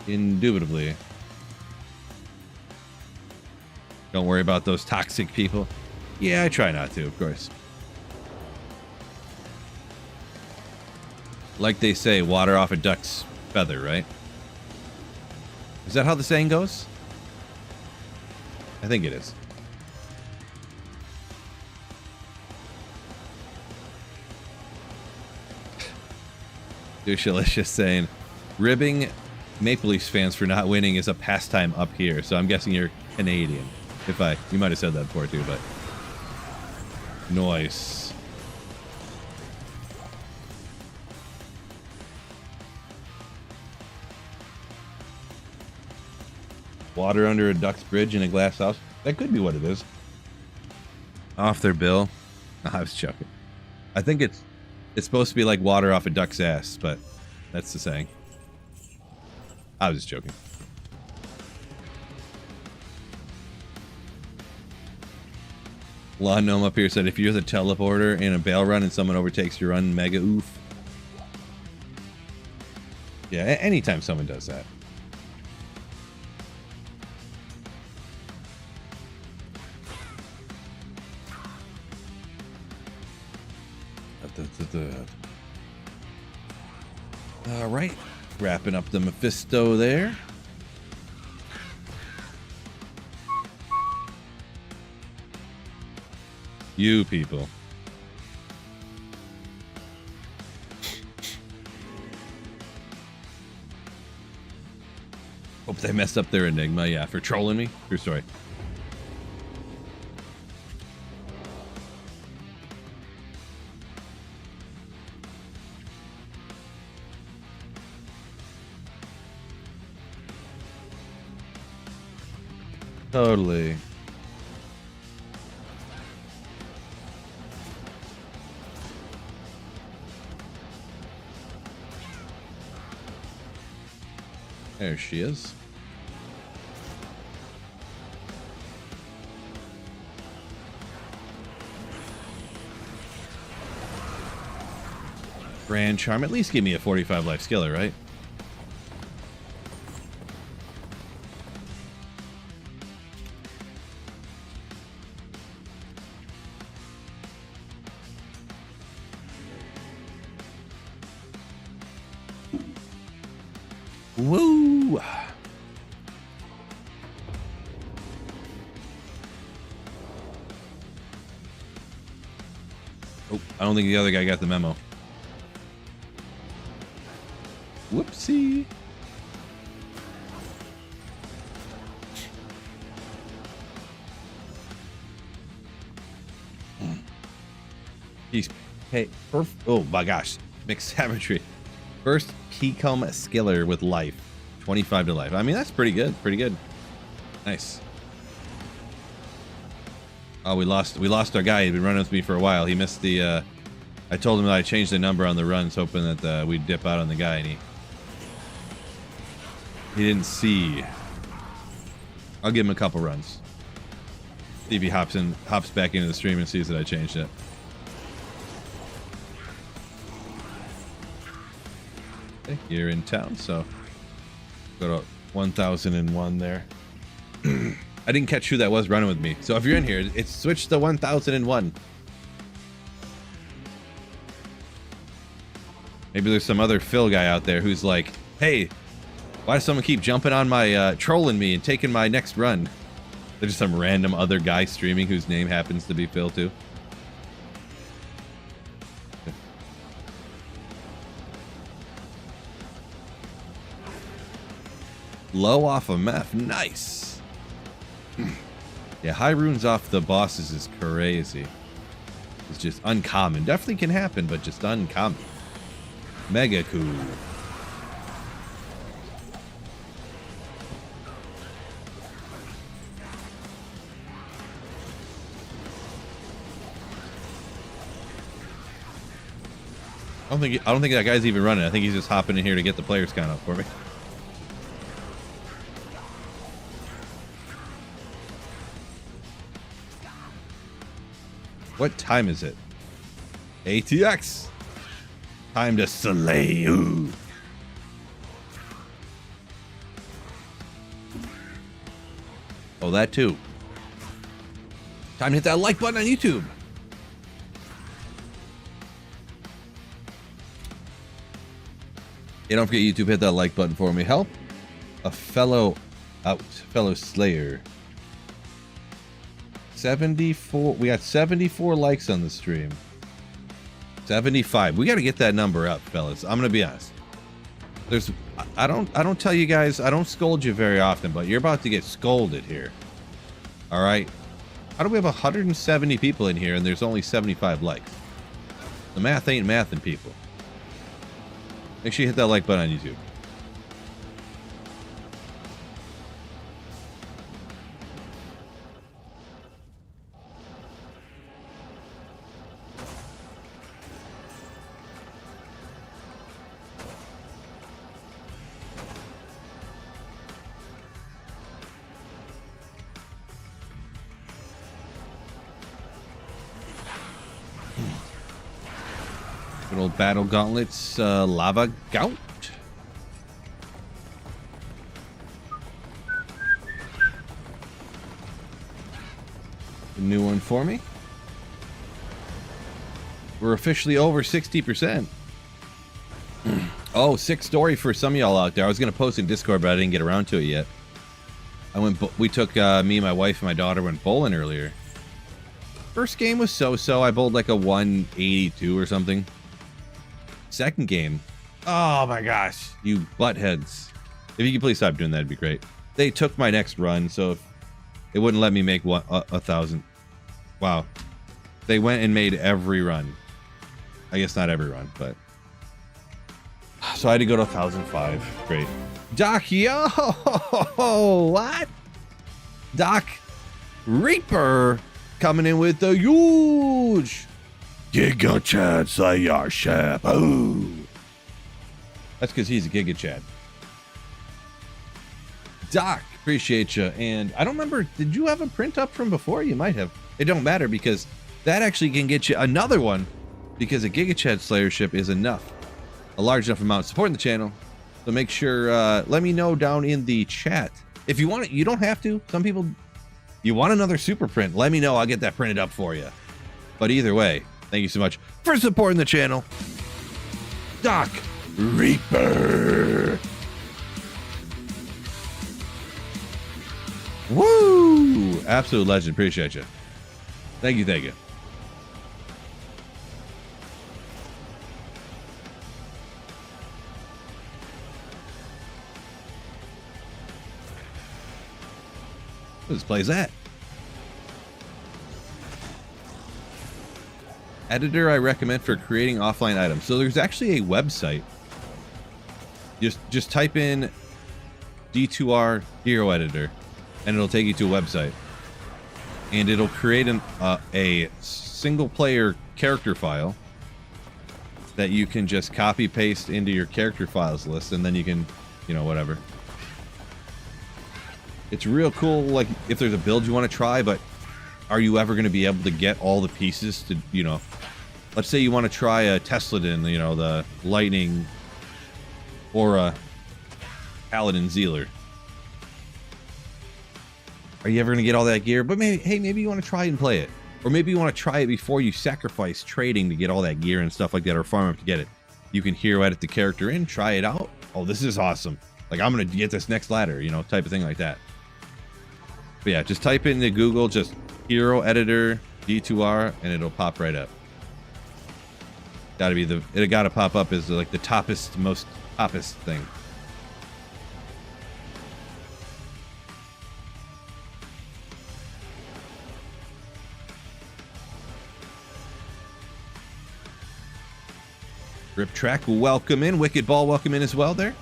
Indubitably. Don't worry about those toxic people. Yeah, I try not to, of course. Like they say, water off a duck's feather, right? Is that how the saying goes? I think it is. Douchalicious saying, ribbing Maple Leafs fans for not winning is a pastime up here. So I'm guessing you're Canadian. You might have said that before too, but nice. Water under a duck's bridge in a glass house. That could be what it is. Off their bill. I was joking. I think it's supposed to be like water off a duck's ass, but that's the saying. I was just joking. Law Gnome up here said, if you're the teleporter in a bail run and someone overtakes your run, mega oof. Yeah, anytime someone does that. All right, wrapping up the Mephisto there. You people. Hope they messed up their Enigma, yeah, for trolling me. True story. Totally. There she is. Grand Charm. At least give me a 45 life skiller, right? Woo! Oh, I don't think the other guy got the memo. Whoopsie. He's hey, oh my gosh, mixed savagery. First Keycomb Skiller with life, 25 to life. I mean, that's pretty good. Pretty good. Nice. Oh, we lost our guy. He'd been running with me for a while. He missed the. I told him that I changed the number on the runs, hoping that we'd dip out on the guy, and he didn't see. I'll give him a couple runs. See if he hops back into the stream and sees that I changed it. Okay, you're in town, so go to 1001 there. I didn't catch who that was running with me. So if you're in here, it's switched to 1001. Maybe there's some other Phil guy out there who's like, hey, why does someone keep jumping on my, trolling me and taking my next run? There's just some random other guy streaming whose name happens to be Phil too. Low off of meth. Nice. Yeah, high runes off the bosses is crazy. It's just uncommon. Definitely can happen, but just uncommon. Mega cool. I don't think that guy's even running. I think he's just hopping in here to get the players count up for me. What time is it? ATX. Time to slay you. Oh, that too. Time to hit that like button on YouTube. Yeah, don't forget YouTube, hit that like button for me. Help a fellow out, fellow slayer. 74. We got 74 likes on the stream. 75. We got to get that number up, fellas. I'm gonna be honest. I don't tell you guys. I don't scold you very often, but you're about to get scolded here. All right. How do we have 170 people in here and there's only 75 likes? The math ain't mathing, people. Make sure you hit that like button on YouTube. Good old battle gauntlets, lava gout. A new one for me. We're officially over 60%. Oh, sick story for some of y'all out there. I was going to post in Discord, but I didn't get around to it yet. We took, me, my wife, and my daughter went bowling earlier. First game was so-so. I bowled like a 182 or something. Second game. Oh my gosh. You buttheads. If you could please stop doing that, it'd be great. They took my next run, so it wouldn't let me make 1,000. Wow. They went and made every run. I guess not every run, but... So I had to go to 1,005. Great. Doc, yo! What? Doc Reaper coming in with the huge Giga Chad Sayar Shap. Oh. That's because he's a Giga Chad. Doc, appreciate you. And I don't remember, did you have a print up from before? You might have. It don't matter because that actually can get you another one because a Giga Chad Slayer ship is enough. A large enough amount supporting the channel. So make sure, let me know down in the chat. If you want it, you don't have to. Some people, you want another super print, let me know. I'll get that printed up for you. But either way, thank you so much for supporting the channel. Doc Reaper. Woo! Absolute legend. Appreciate you. Thank you. Thank you. What this plays at? Editor I recommend for creating offline items. So there's actually a website. Just type in D2R Hero Editor and it'll take you to a website. And it'll create a single player character file that you can just copy paste into your character files list and then you can, you know, whatever. It's real cool, like, if there's a build you want to try, but are you ever going to be able to get all the pieces to, you know... Let's say you want to try a Tesladin, you know, the Lightning, or a Paladin Zealer. Are you ever going to get all that gear? But maybe, hey, maybe you want to try and play it. Or maybe you want to try it before you sacrifice trading to get all that gear and stuff like that, or farm up to get it. You can hero edit the character in, try it out. Oh, this is awesome. Like, I'm going to get this next ladder, you know, type of thing like that. But yeah, just type into Google, just Hero Editor D2R, and it'll pop right up. Gotta be it gotta pop up as like the most toppest thing. Rip Track, welcome in. Wicked Ball, welcome in as well there.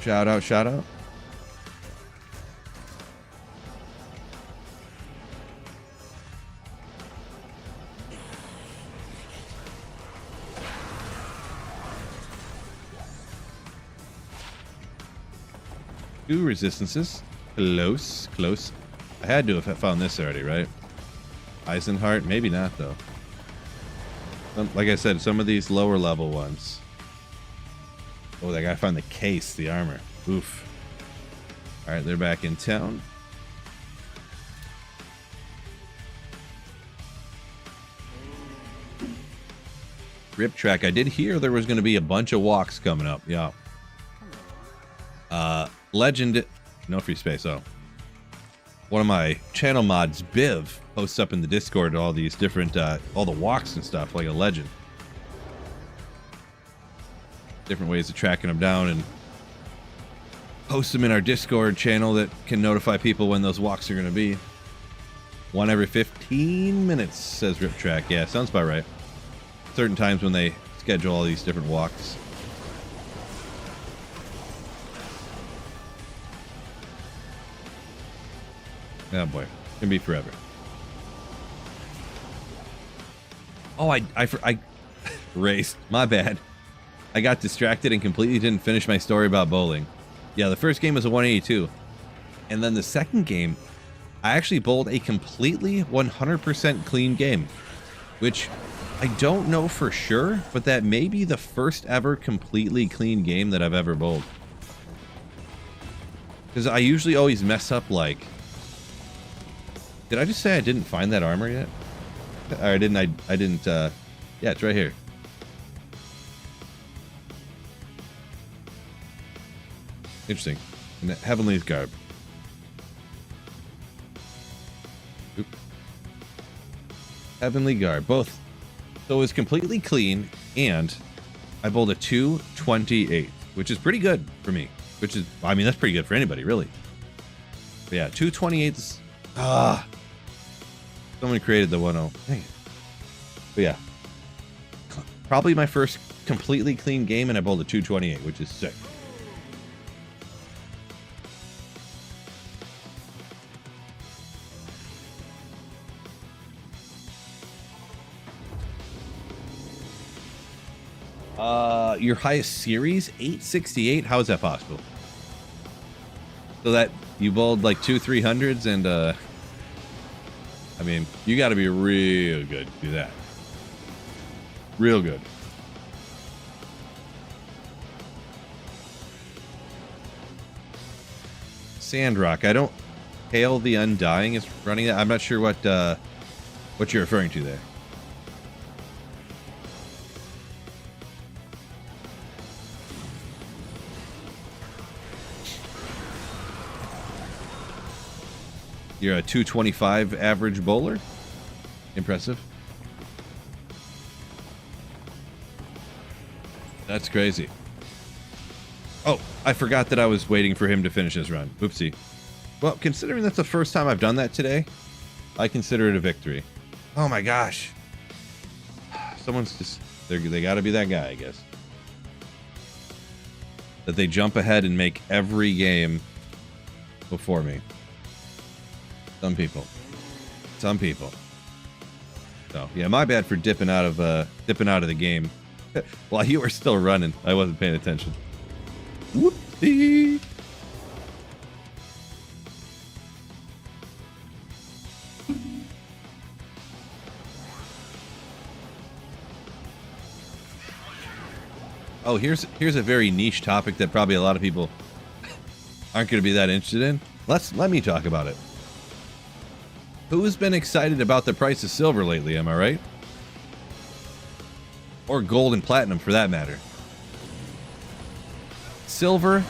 Shout out, shout out. Two resistances. Close, close. I had to have found this already, right? Eisenhart, maybe not though. Like I said, some of these lower level ones. Oh, I gotta find the case, the armor. Oof. All right, they're back in town. Rip Track. I did hear there was going to be a bunch of walks coming up. Yeah. Legend. No free space. Oh. One of my channel mods, Biv, posts up in the Discord all these different, all the walks and stuff, like a legend. Different ways of tracking them down, and post them in our Discord channel that can notify people when those walks are going to be. One every 15 minutes, says Rip Track. Yeah, sounds about right. Certain times when they schedule all these different walks. Oh boy, can be forever. Oh, I raced. My bad. I got distracted and completely didn't finish my story about bowling. Yeah, the first game was a 182. And then the second game, I actually bowled a completely 100% clean game. Which, I don't know for sure, but that may be the first ever completely clean game that I've ever bowled. Because I usually always mess up, like... Did I just say I didn't find that armor yet? Or I didn't, yeah, it's right here. Interesting. And Heavenly's Garb. Oop. Heavenly Garb. Both. So it was completely clean, and I bowled a 228, which is pretty good for me. Which is, I mean, that's pretty good for anybody, really. But yeah, 228's... Someone created the 1-0. Dang it. But yeah. Probably my first completely clean game, and I bowled a 228, which is sick. Your highest series, 868. How is that possible? So that you bowled like 2-300s, and I mean, you got to be real good to do that. Real good. Sandrock. I don't. Hail the Undying is running that. I'm not sure what you're referring to there. You're a 225 average bowler. Impressive. That's crazy. Oh, I forgot that I was waiting for him to finish his run. Oopsie. Well, considering that's the first time I've done that today, I consider it a victory. Oh my gosh. Someone's just... They gotta be that guy, I guess. That they jump ahead and make every game before me. Some people. Some people. So yeah, my bad for dipping out of the game while you were still running. I wasn't paying attention. Whoopsie. Oh, here's a very niche topic that probably a lot of people aren't going to be that interested in. Let me talk about it. Who's been excited about the price of silver lately, am I right? Or gold and platinum, for that matter. Silver,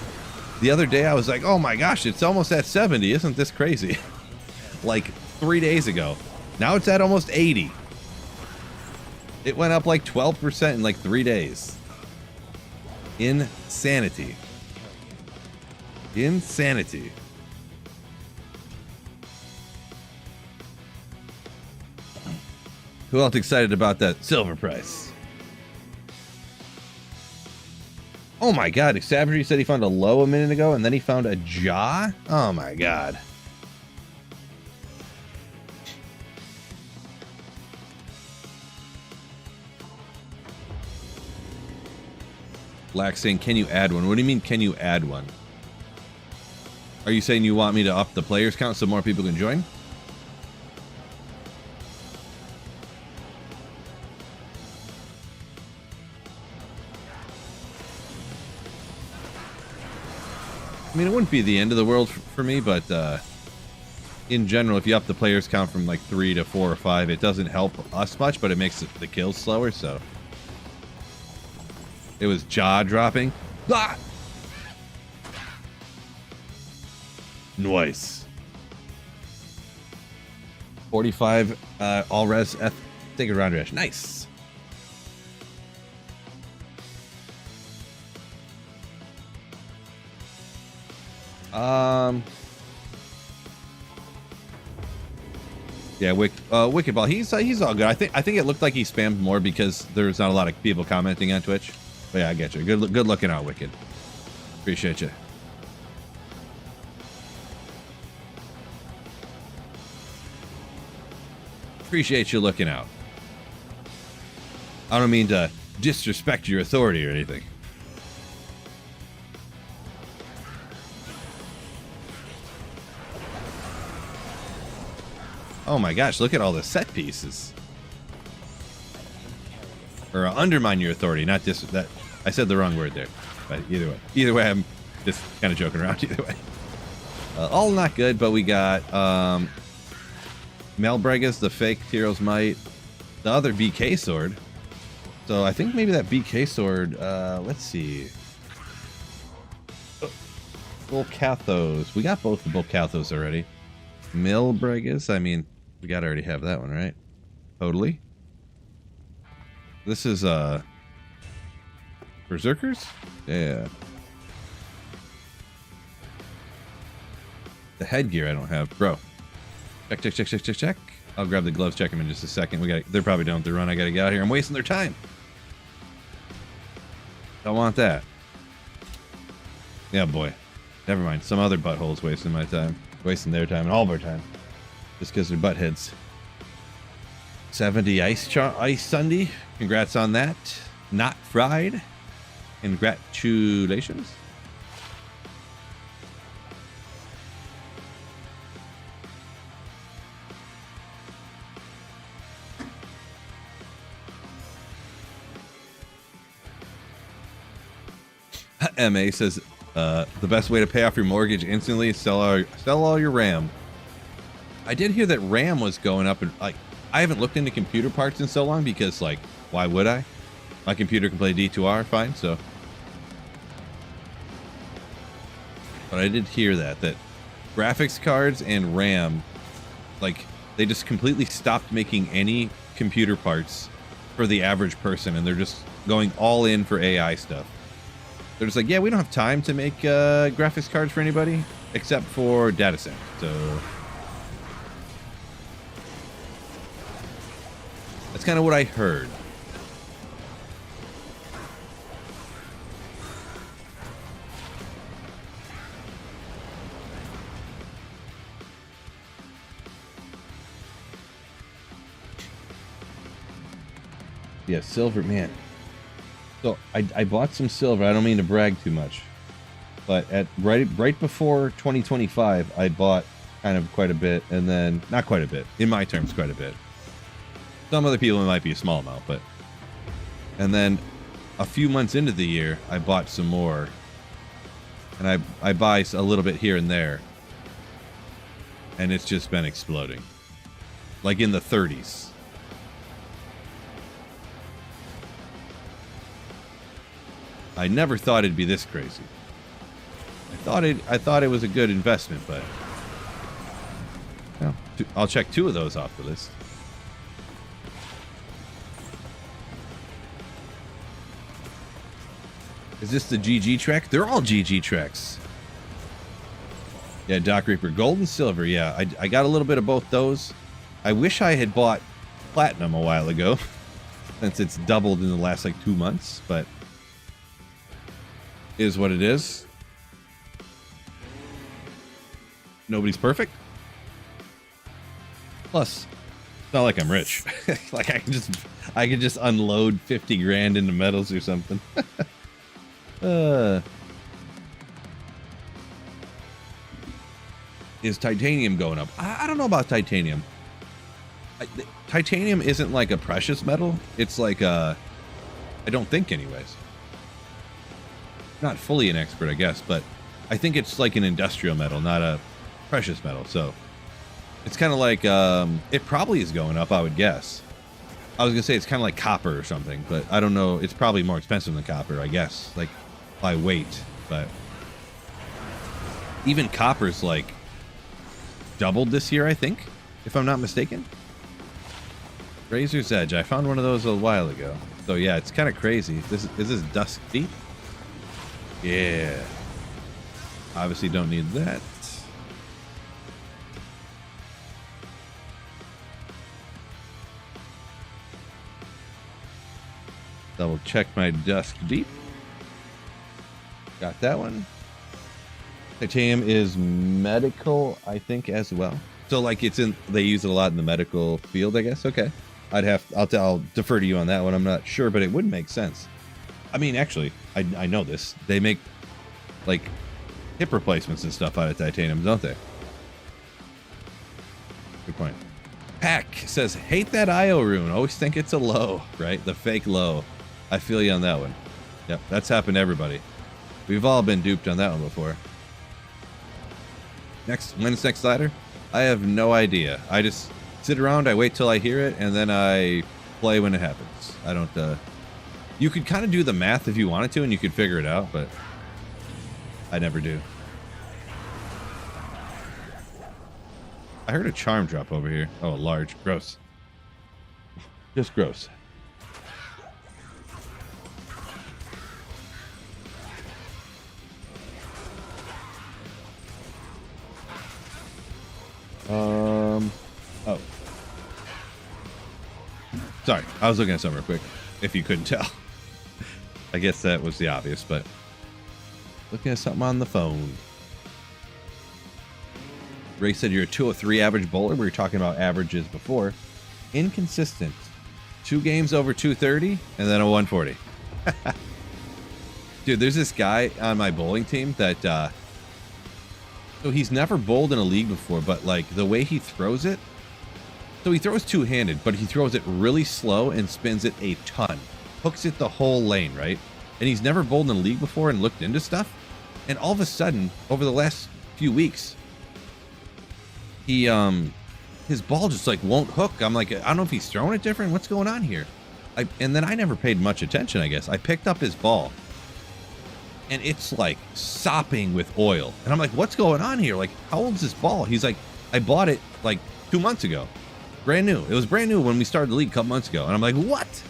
the other day I was like, oh my gosh, it's almost at 70. Isn't this crazy? Like 3 days ago. Now it's at almost 80. It went up like 12% in like 3 days. Insanity. Insanity. Who else excited about that silver price? Oh my god, Savagery said he found a low a minute ago, and then he found a jaw? Oh my god. Black saying, can you add one? What do you mean, can you add one? Are you saying you want me to up the players count so more people can join? I mean, it wouldn't be the end of the world for me, but in general, if you up the players count from like 3 to 4 or 5, it doesn't help us much, but it makes the kills slower, so. It was jaw dropping. Ah! Nice. 45 all res F. Take a round rash. Nice. Yeah, Wicked Ball. He's all good. I think it looked like he spammed more because there's not a lot of people commenting on Twitch. But yeah, I get you. Good looking out, Wicked. Appreciate you. Appreciate you looking out. I don't mean to disrespect your authority or anything. Oh my gosh, look at all the set pieces. Or undermine your authority, not I said the wrong word there. But either way, I'm just kind of joking around either way. All not good, but we got Malbregas, the fake Tyro's Might, the other BK sword. So I think maybe that BK sword, let's see. Volcathos. We got both the Volcathos already. Malbregas, I mean, we gotta already have that one, right? Totally. This is, Berserkers? Yeah. The headgear I don't have. Bro. Check. I'll grab the gloves, check them in just a second. They're probably done with the run. I gotta get out here. I'm wasting their time. Don't want that. Yeah, boy. Never mind. Some other butthole's wasting my time. Wasting their time and all of our time. Just because they're buttheads. 70 Ice Sunday. Congrats on that. Not fried. Congratulations. MA says, the best way to pay off your mortgage instantly is sell all your RAM. I did hear that RAM was going up, and like, I haven't looked into computer parts in so long because, like, why would I? My computer can play D2R fine, so. But I did hear that graphics cards and RAM, like, they just completely stopped making any computer parts for the average person, and they're just going all in for AI stuff. They're just like, yeah, we don't have time to make graphics cards for anybody except for data center. So that's kind of what I heard. Yeah, silver, man. So I bought some silver. I don't mean to brag too much, but at right before 2025, I bought kind of quite a bit, and then not quite a bit. In my terms, quite a bit. Some other people it might be a small amount, but and then a few months into the year, I bought some more, and I buy a little bit here and there, and it's just been exploding, like in the 30s. I never thought it'd be this crazy. I thought it was a good investment, but well, I'll check 2 of those off the list. Is this the GG track? They're all GG tracks. Yeah, Doc Reaper, gold and silver. Yeah, I got a little bit of both those. I wish I had bought platinum a while ago, since it's doubled in the last like 2 months, but is what it is. Nobody's perfect. Plus, it's not like I'm rich. Like I can just unload 50 grand into metals or something. Is titanium going up? I don't know about titanium. Titanium isn't like a precious metal. It's like I don't think anyways. Not fully an expert, I guess, but I think it's like an industrial metal, not a precious metal. So it's kind of like it probably is going up, I would guess. I was gonna say it's kind of like copper or something, but I don't know. It's probably more expensive than copper, I guess, like by weight. But even copper's like doubled this year, I think, if I'm not mistaken. Razor's Edge. I found one of those a while ago. So yeah, it's kind of crazy. Is this Dusk Deep? Yeah. Obviously don't need that. Double check my Dusk Deep. Got that one. Titanium is medical, I think, as well. So like they use it a lot in the medical field, I guess. Okay. I'll defer to you on that one. I'm not sure, but it would make sense. I mean, actually, I know this. They make, like, hip replacements and stuff out of titanium, don't they? Good point. Pack says, hate that IO rune. Always think it's a low, right? The fake low. I feel you on that one. Yep, that's happened to everybody. We've all been duped on that one before. When's next ladder? I have no idea. I just sit around, I wait till I hear it, and then I play when it happens. I don't, you could kind of do the math if you wanted to, and you could figure it out, but I never do. I heard a charm drop over here. Oh, large. Gross. Just gross. Oh. Sorry, I was looking at something real quick, if you couldn't tell. I guess that was the obvious, but looking at something on the phone. Ray said you're a 203 average bowler. We were talking about averages before. Inconsistent. 2 games over 230 and then a 140. Dude, there's this guy on my bowling team that so he's never bowled in a league before, but like the way he throws it, so he throws two-handed, but he throws it really slow and spins it a ton. Hooks it the whole lane, right? And he's never bowled in a league before and looked into stuff. And all of a sudden, over the last few weeks, he his ball just like won't hook. I'm like, I don't know if he's throwing it different. What's going on here? And then I never paid much attention, I guess. I picked up his ball and it's like sopping with oil. And I'm like, what's going on here? Like, how old's this ball? He's like, I bought it like 2 months ago. Brand new. It was brand new when we started the league a couple months ago. And I'm like, what?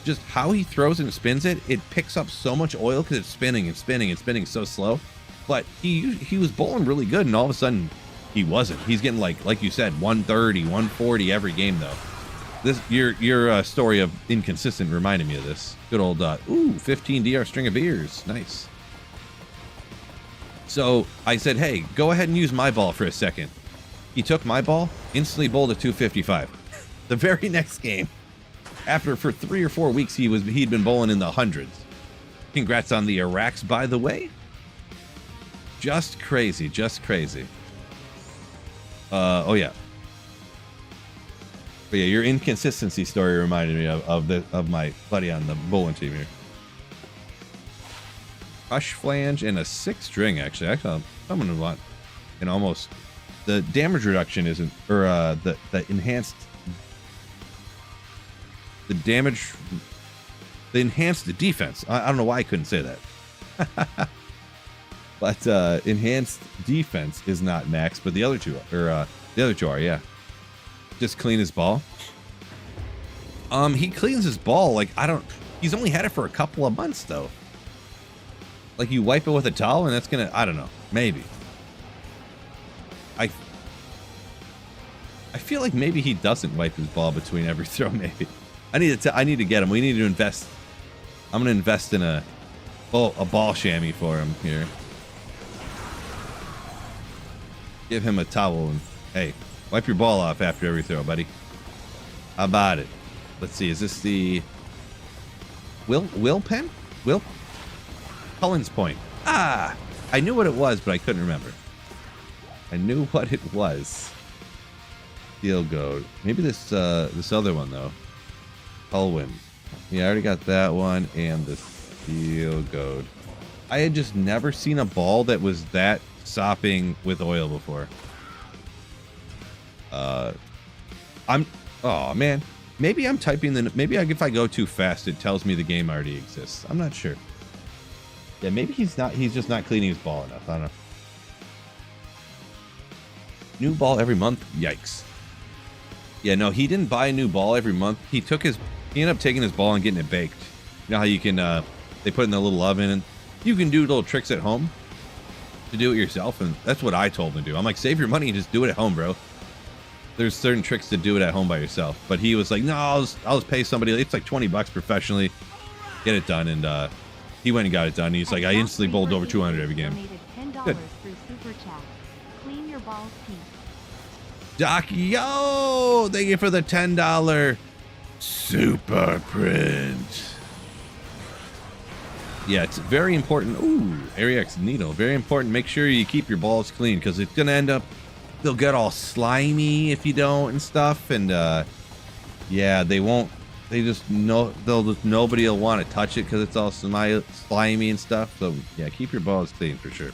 Just how he throws and spins it, it picks up so much oil because it's spinning and spinning and spinning so slow. But he was bowling really good, and all of a sudden he wasn't. He's getting like you said, 130, 140 every game though. This your story of inconsistent reminded me of this. Good old 15 DR string of beers. Nice. So I said, hey, go ahead and use my ball for a second. He took my ball, instantly bowled a 255. The very next game, after for 3 or 4 weeks he'd been bowling in the hundreds. Congrats on the Iraqs, by the way. Just crazy, just crazy. Oh yeah. But yeah, your inconsistency story reminded me of my buddy on the bowling team here. Crush flange and a 6 string, actually. Actually, someone would want an almost. The damage reduction isn't, or the enhanced. The damage. The enhanced defense. I don't know why I couldn't say that. But enhanced defense is not max, but the other two are, yeah. Just clean his ball. He cleans his ball like he's only had it for a couple of months though. Like you wipe it with a towel and that's gonna, I don't know, maybe. I feel like maybe he doesn't wipe his ball between every throw. Maybe I need to get him. We need to invest. I'm gonna invest in a ball chamois for him here. Give him a towel and hey, wipe your ball off after every throw, buddy. How about it? Let's see. Is this the Will pen? Will Cullen's point. Ah, I knew what it was, but I couldn't remember. I knew what it was. Steel goad. Maybe this other one though. Culwin. Yeah, I already got that one and the steel goad. I had just never seen a ball that was that sopping with oil before. Oh man, maybe I'm typing if I go too fast it tells me the game already exists. I'm not sure. Yeah, maybe he's just not cleaning his ball enough. I don't know. New ball every month. Yikes. Yeah, no, he didn't buy a new ball every month. He ended up taking his ball and getting it baked. You know how you can they put it in the little oven and you can do little tricks at home to do it yourself, and that's what I told him to do. I'm like, save your money and just do it at home, bro. There's certain tricks to do it at home by yourself. But he was like, no, I'll just pay somebody. It's like $20 professionally, get it done, and he went and got it done. He's like, I instantly bowled over 200 every game. Good.
Through Super Chat. Clean your balls, Pete.
Doc, yo, thank you for the $10 super print. Yeah, it's very important. Ooh, Ariax needle. Very important. Make sure you keep your balls clean because it's gonna end up. They'll get all slimy if you don't and stuff. And yeah, they won't. They just know. Nobody will want to touch it because it's all slimy and stuff. So yeah, keep your balls clean for sure.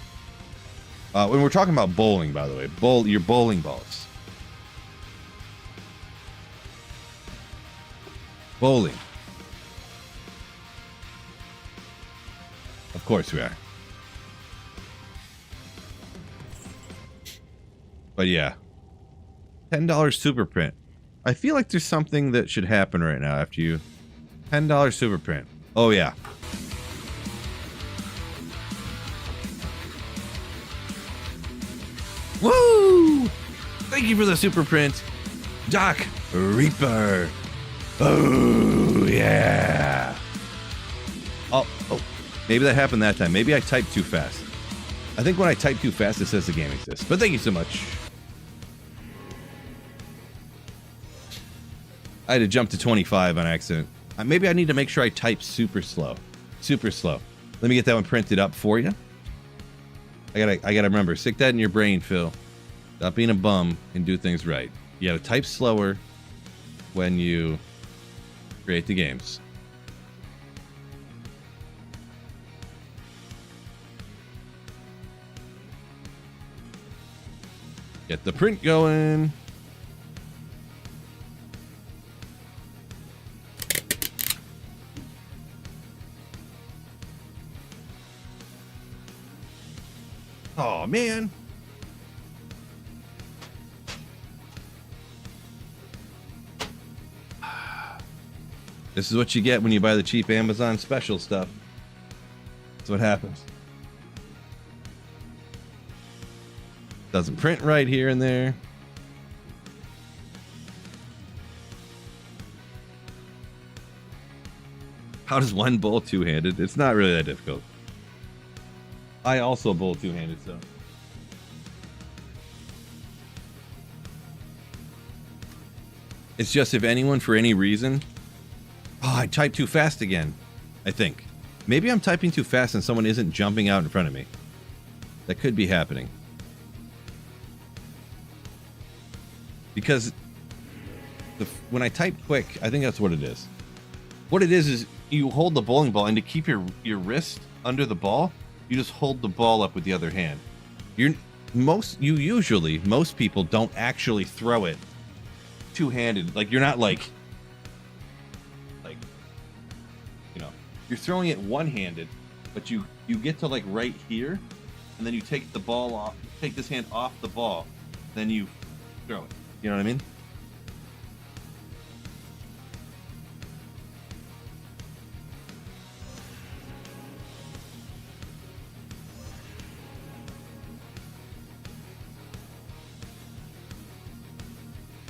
When we're talking about bowling, by the way, your bowling balls. Bowling. Of course we are. But yeah. $10 super print. I feel like there's something that should happen right now after you. $10 super print. Oh yeah. Woo! Thank you for the super print, Doc Reaper. Oh yeah. Oh, maybe that happened that time. Maybe I typed too fast. I think when I type too fast, it says the game exists. But thank you so much. I had to jump to 25 on accident. Maybe I need to make sure I type super slow. Super slow. Let me get that one printed up for you. I gotta remember, stick that in your brain, Phil. Stop being a bum and do things right. You gotta type slower when you create the games. Get the print going. Oh man. This is what you get when you buy the cheap Amazon special stuff. That's what happens. Doesn't print right here and there. How does one bowl two-handed? It's not really that difficult. I also bowl two-handed, so. It's just if anyone, for any reason... Oh, I typed too fast again, I think. Maybe I'm typing too fast and someone isn't jumping out in front of me. That could be happening. Because when I type quick, I think that's what it is. What it is you hold the bowling ball, and to keep your wrist under the ball, you just hold the ball up with the other hand. Most people don't actually throw it two-handed. Like, you're not like, you know, you're throwing it one-handed, but you get to like right here, and then you take the ball off, take this hand off the ball, then you throw it. You know what I mean?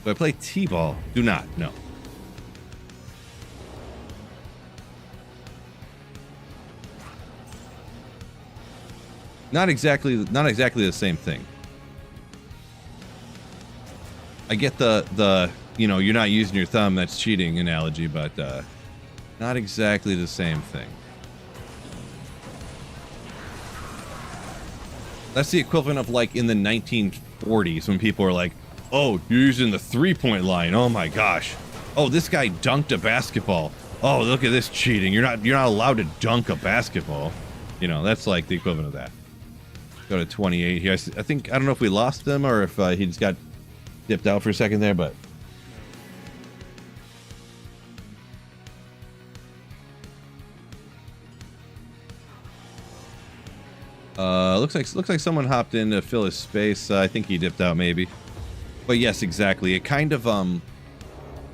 Do I play T-ball? Do not, no. Not exactly the same thing. I get the you know, you're not using your thumb, that's cheating analogy, but not exactly the same thing. That's the equivalent of like in the 1940s when people were like, oh, you're using the three-point line. Oh my gosh. Oh, this guy dunked a basketball. Oh, look at this cheating. You're not allowed to dunk a basketball. You know, that's like the equivalent of that. Go to 28 here. I think, I don't know if we lost him or if he just got dipped out for a second there, but looks like someone hopped in to fill his space. I think he dipped out maybe. But yes, exactly. It kind of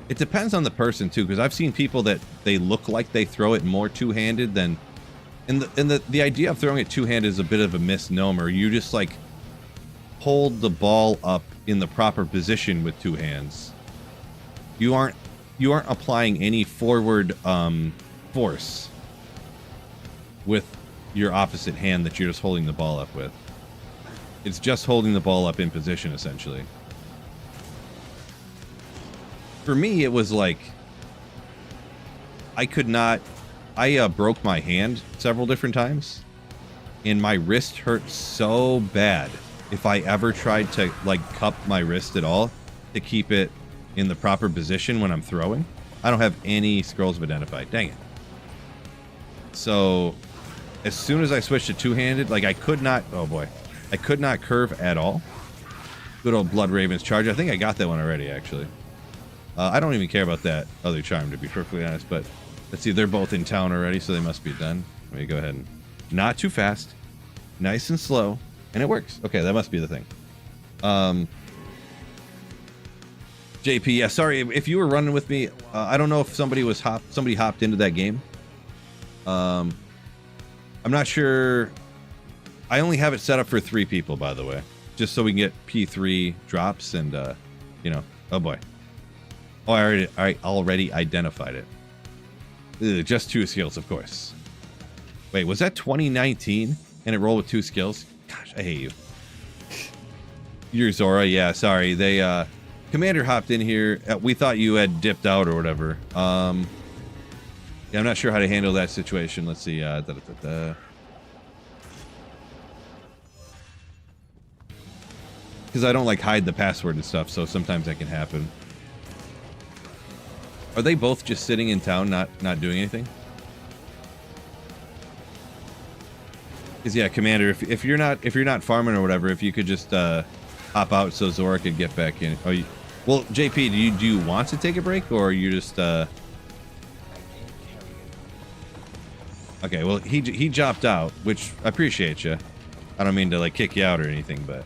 it depends on the person too, because I've seen people that they look like they throw it more two-handed than, and the idea of throwing it two-handed is a bit of a misnomer. You just like hold the ball up in the proper position with two hands. You aren't applying any forward force with your opposite hand that you're just holding the ball up with. It's just holding the ball up in position, essentially. For me, it was like I broke my hand several different times, and my wrist hurt so bad if I ever tried to like cup my wrist at all to keep it in the proper position when I'm throwing. I don't have any scrolls of Identify. Dang it. So as soon as I switched to two-handed, like I could not, oh boy. I could not curve at all. Good old Blood Raven's charge. I think I got that one already, actually. I don't even care about that other charm, to be perfectly honest, but let's see. They're both in town already, so they must be done. Let me go ahead and... Not too fast. Nice and slow. And it works. Okay, that must be the thing. JP, yeah, sorry. If you were running with me, I don't know if somebody hopped into that game. I'm not sure... I only have it set up for 3 people, by the way. Just so we can get P3 drops and, you know... Oh, boy. Oh, I already identified it. Ugh, just 2 skills, of course. Wait, was that 2019? And it rolled with 2 skills? Gosh, I hate you. You're Zora, yeah, sorry. They, Commander hopped in here. We thought you had dipped out or whatever. Yeah, I'm not sure how to handle that situation. Let's see, because I don't like hide the password and stuff, so sometimes that can happen. Are they both just sitting in town, not doing anything? Because yeah, Commander, if you're not farming or whatever, if you could just hop out so Zora could get back in. Oh, well, JP, do you want to take a break, or are you just Okay, well he dropped out, which I appreciate you. I don't mean to like kick you out or anything, but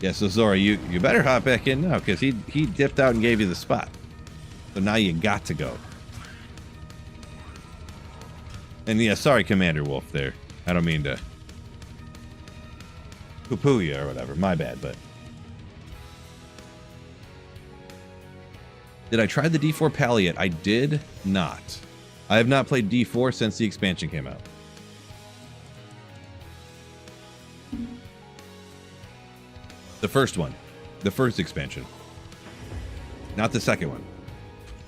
yeah. So Zora, you better hop back in now, because he dipped out and gave you the spot. So now you got to go. And yeah, sorry, Commander Wolf there. I don't mean to poo-poo you or whatever. My bad, but... Did I try the D4 Pal yet? I did not. I have not played D4 since the expansion came out. The first one. The first expansion. Not the second one.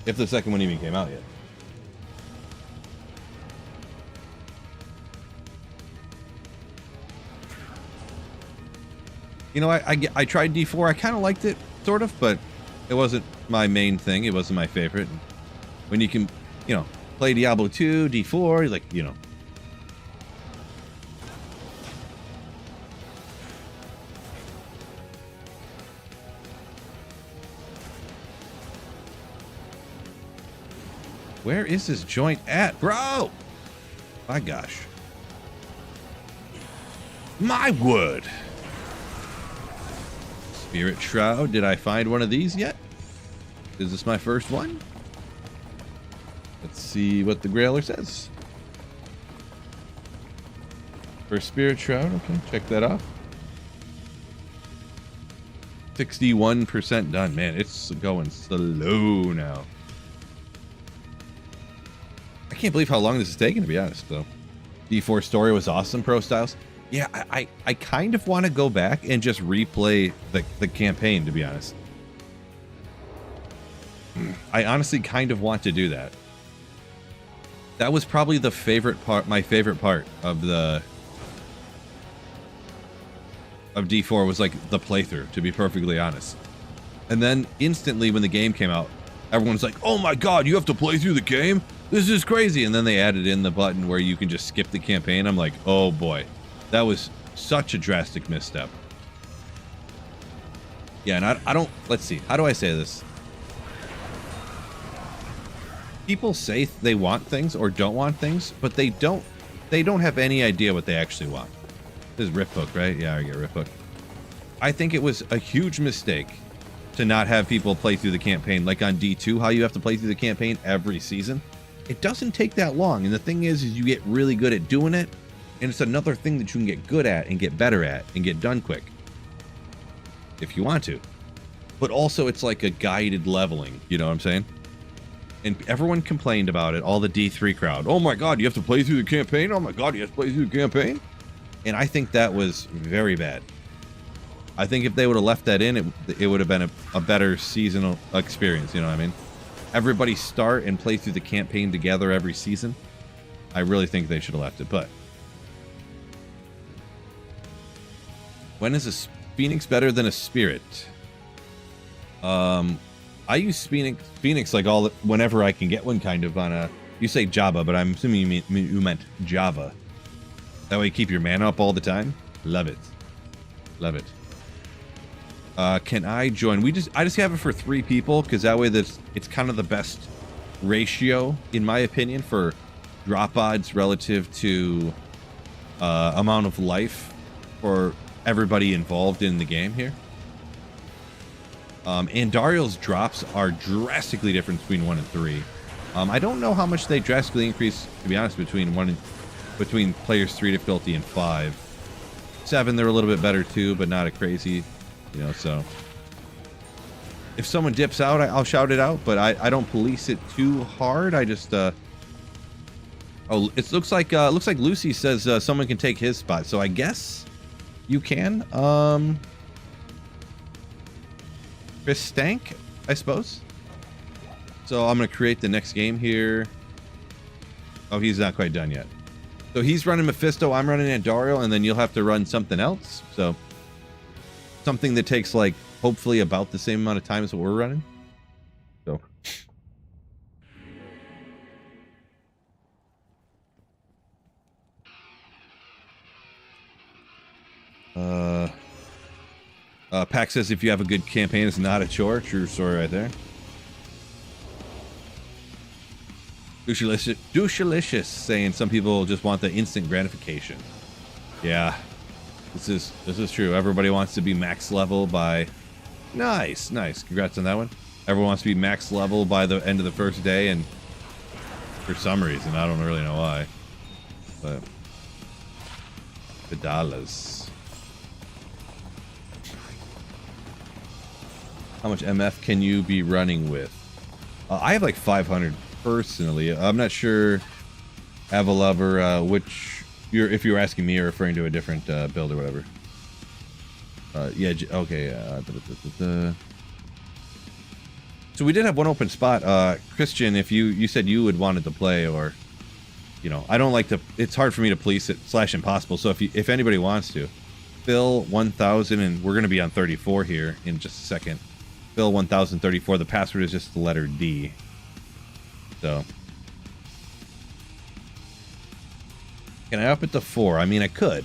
If the second one even came out yet. You know, I tried D4. I kind of liked it, sort of, but it wasn't my main thing. It wasn't my favorite. When you can, you know, play Diablo 2, D4, like, you know. Where is this joint at, bro? My gosh. My word. Spirit Shroud. Did I find one of these yet? Is this my first one? Let's see what the Grailer says. For Spirit Shroud. Okay, check that off. 61% done. Man, it's going slow now. I can't believe how long this is taking, to be honest, though. D4 story was awesome, Pro Styles. Yeah, I kind of want to go back and just replay the campaign, to be honest. I honestly kind of want to do that. That was probably the favorite part, my favorite part of D4 was like the playthrough, to be perfectly honest. And then instantly when the game came out, everyone's like, oh my god, you have to play through the game? This is crazy. And then they added in the button where you can just skip the campaign. I'm like, oh boy, that was such a drastic misstep. Yeah, and I don't, let's see, how do I say this? People say they want things or don't want things, but they don't have any idea what they actually want. This is Rip Hook, right? Yeah, I get Rip Hook. I think it was a huge mistake to not have people play through the campaign, like on D2, how you have to play through the campaign every season. It doesn't take that long, and the thing is you get really good at doing it, and it's another thing that you can get good at and get better at and get done quick. If you want to. But also it's like a guided leveling, you know what I'm saying? And everyone complained about it, all the D3 crowd. Oh my god, you have to play through the campaign? Oh my god, you have to play through the campaign? And I think that was very bad. I think if they would have left that in, it would have been a better seasonal experience, you know what I mean? Everybody start and play through the campaign together every season. I really think they should have left it, but... When is a Phoenix better than a Spirit? I use Phoenix like whenever I can get one, kind of on a... You say Java, but I'm assuming you meant Java. That way you keep your mana up all the time. Love it. Love it. Can I join? I just have it for 3 people because that way it's kind of the best ratio, in my opinion, for drop odds relative to amount of life for everybody involved in the game here. And Dario's drops are drastically different between 1 and 3. I don't know how much they drastically increase, to be honest, between players 3 difficulty and 5. 7, they're a little bit better too, but not a crazy, you know. So if someone dips out, I'll shout it out, but I don't police it too hard. I just oh, it looks like Lucy says someone can take his spot, so I guess you can. Chris Stank, I suppose. So I'm gonna create the next game here. Oh, he's not quite done yet. So he's running Mephisto, I'm running Andario, and then you'll have to run something else. So something that takes like hopefully about the same amount of time as what we're running. So Pack says if you have a good campaign, it's not a chore. True story right there. Douchalicious saying some people just want the instant gratification. Yeah, this is true. Everybody wants to be max level by... Nice. Congrats on that one. Everyone wants to be max level by the end of the first day, and for some reason, I don't really know why. But... $5. How much MF can you be running with? I have like 500 personally. I'm not sure, Avalover, which if you're asking me or referring to a different build or whatever. Yeah, okay. So we did have one open spot. Christian, if you said you would wanted to play, or you know, I don't like to. It's hard for me to police it / impossible. So if anybody wants to, Phil 1000, and we're gonna be on 34 here in just a second. Phil 1034. The password is just the letter D. So can I up it to 4? I mean, I could.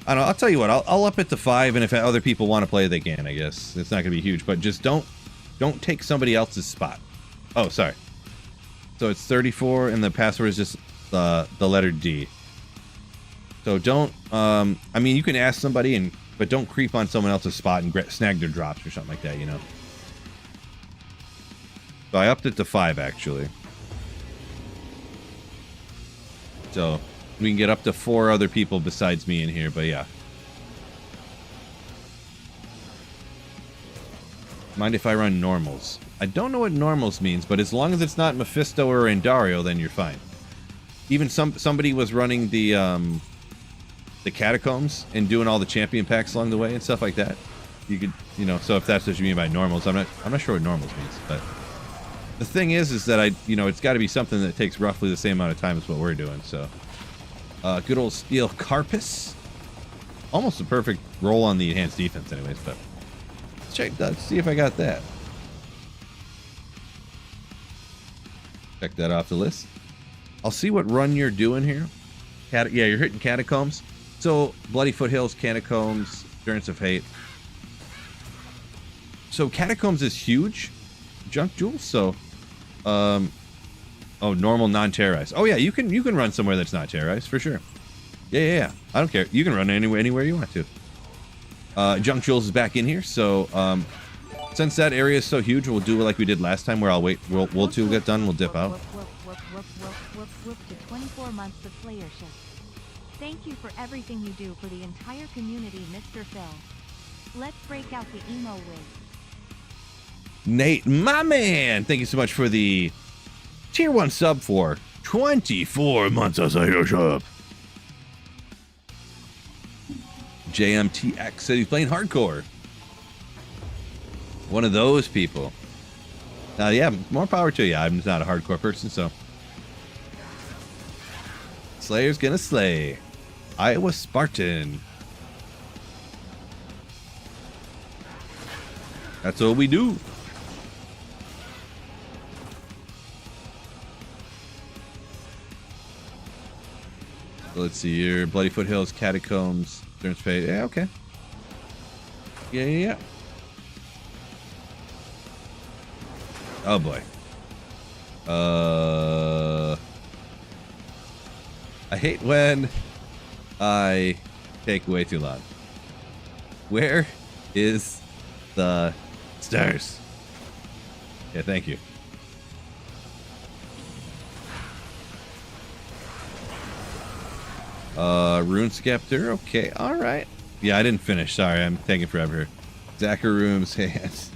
I don't know. I'll tell you what. I'll up it to 5, and if other people want to play, they can. I guess it's not gonna be huge, but just don't take somebody else's spot. Oh, sorry. So it's 34, and the password is just the letter D. So don't. I mean, you can ask somebody, but don't creep on someone else's spot and snag their drops or something like that, you know. So I upped it to 5 actually. So we can get up to 4 other people besides me in here, but yeah. Mind if I run normals? I don't know what normals means, but as long as it's not Mephisto or Andario, then you're fine. Even somebody was running the catacombs and doing all the champion packs along the way and stuff like that. You could, you know, so if that's what you mean by normals, I'm not sure what normals means, but the thing is that it's got to be something that takes roughly the same amount of time as what we're doing. So good old Steel Carpus, almost a perfect roll on the enhanced defense anyways, but let's see if I got that. Check that off the list. I'll see what run you're doing here. Yeah, you're hitting catacombs. So Bloody Foothills, Catacombs, Endurance of Hate. So Catacombs is huge. Junk Jewels. So, oh, normal non-terrorized. Oh yeah, you can run somewhere that's not terrorized for sure. Yeah. I don't care. You can run anywhere you want to. Junk Jewels is back in here. So, since that area is so huge, we'll do it like we did last time, where I'll wait. We'll two get done. We'll dip out.
To 24 months of playership. Thank you for everything you do for the entire community, Mr. Phil. Let's break out the emo wig.
Nate, my man, thank you so much for the tier 1 sub for 24 months of playership. JMTX said he's playing hardcore. One of those people. Yeah, more power to you. I'm not a hardcore person, so. Slayer's gonna slay. Iowa Spartan. That's what we do. Let's see here. Bloody Foothills, Catacombs, Stern's Fate. Yeah, okay. Yeah. Oh boy. I hate when I take way too long. Where is the stars? Yeah, thank you. Rune Scepter. Okay, all right. Yeah, I didn't finish. Sorry, I'm taking forever here. Zacharoom's hands.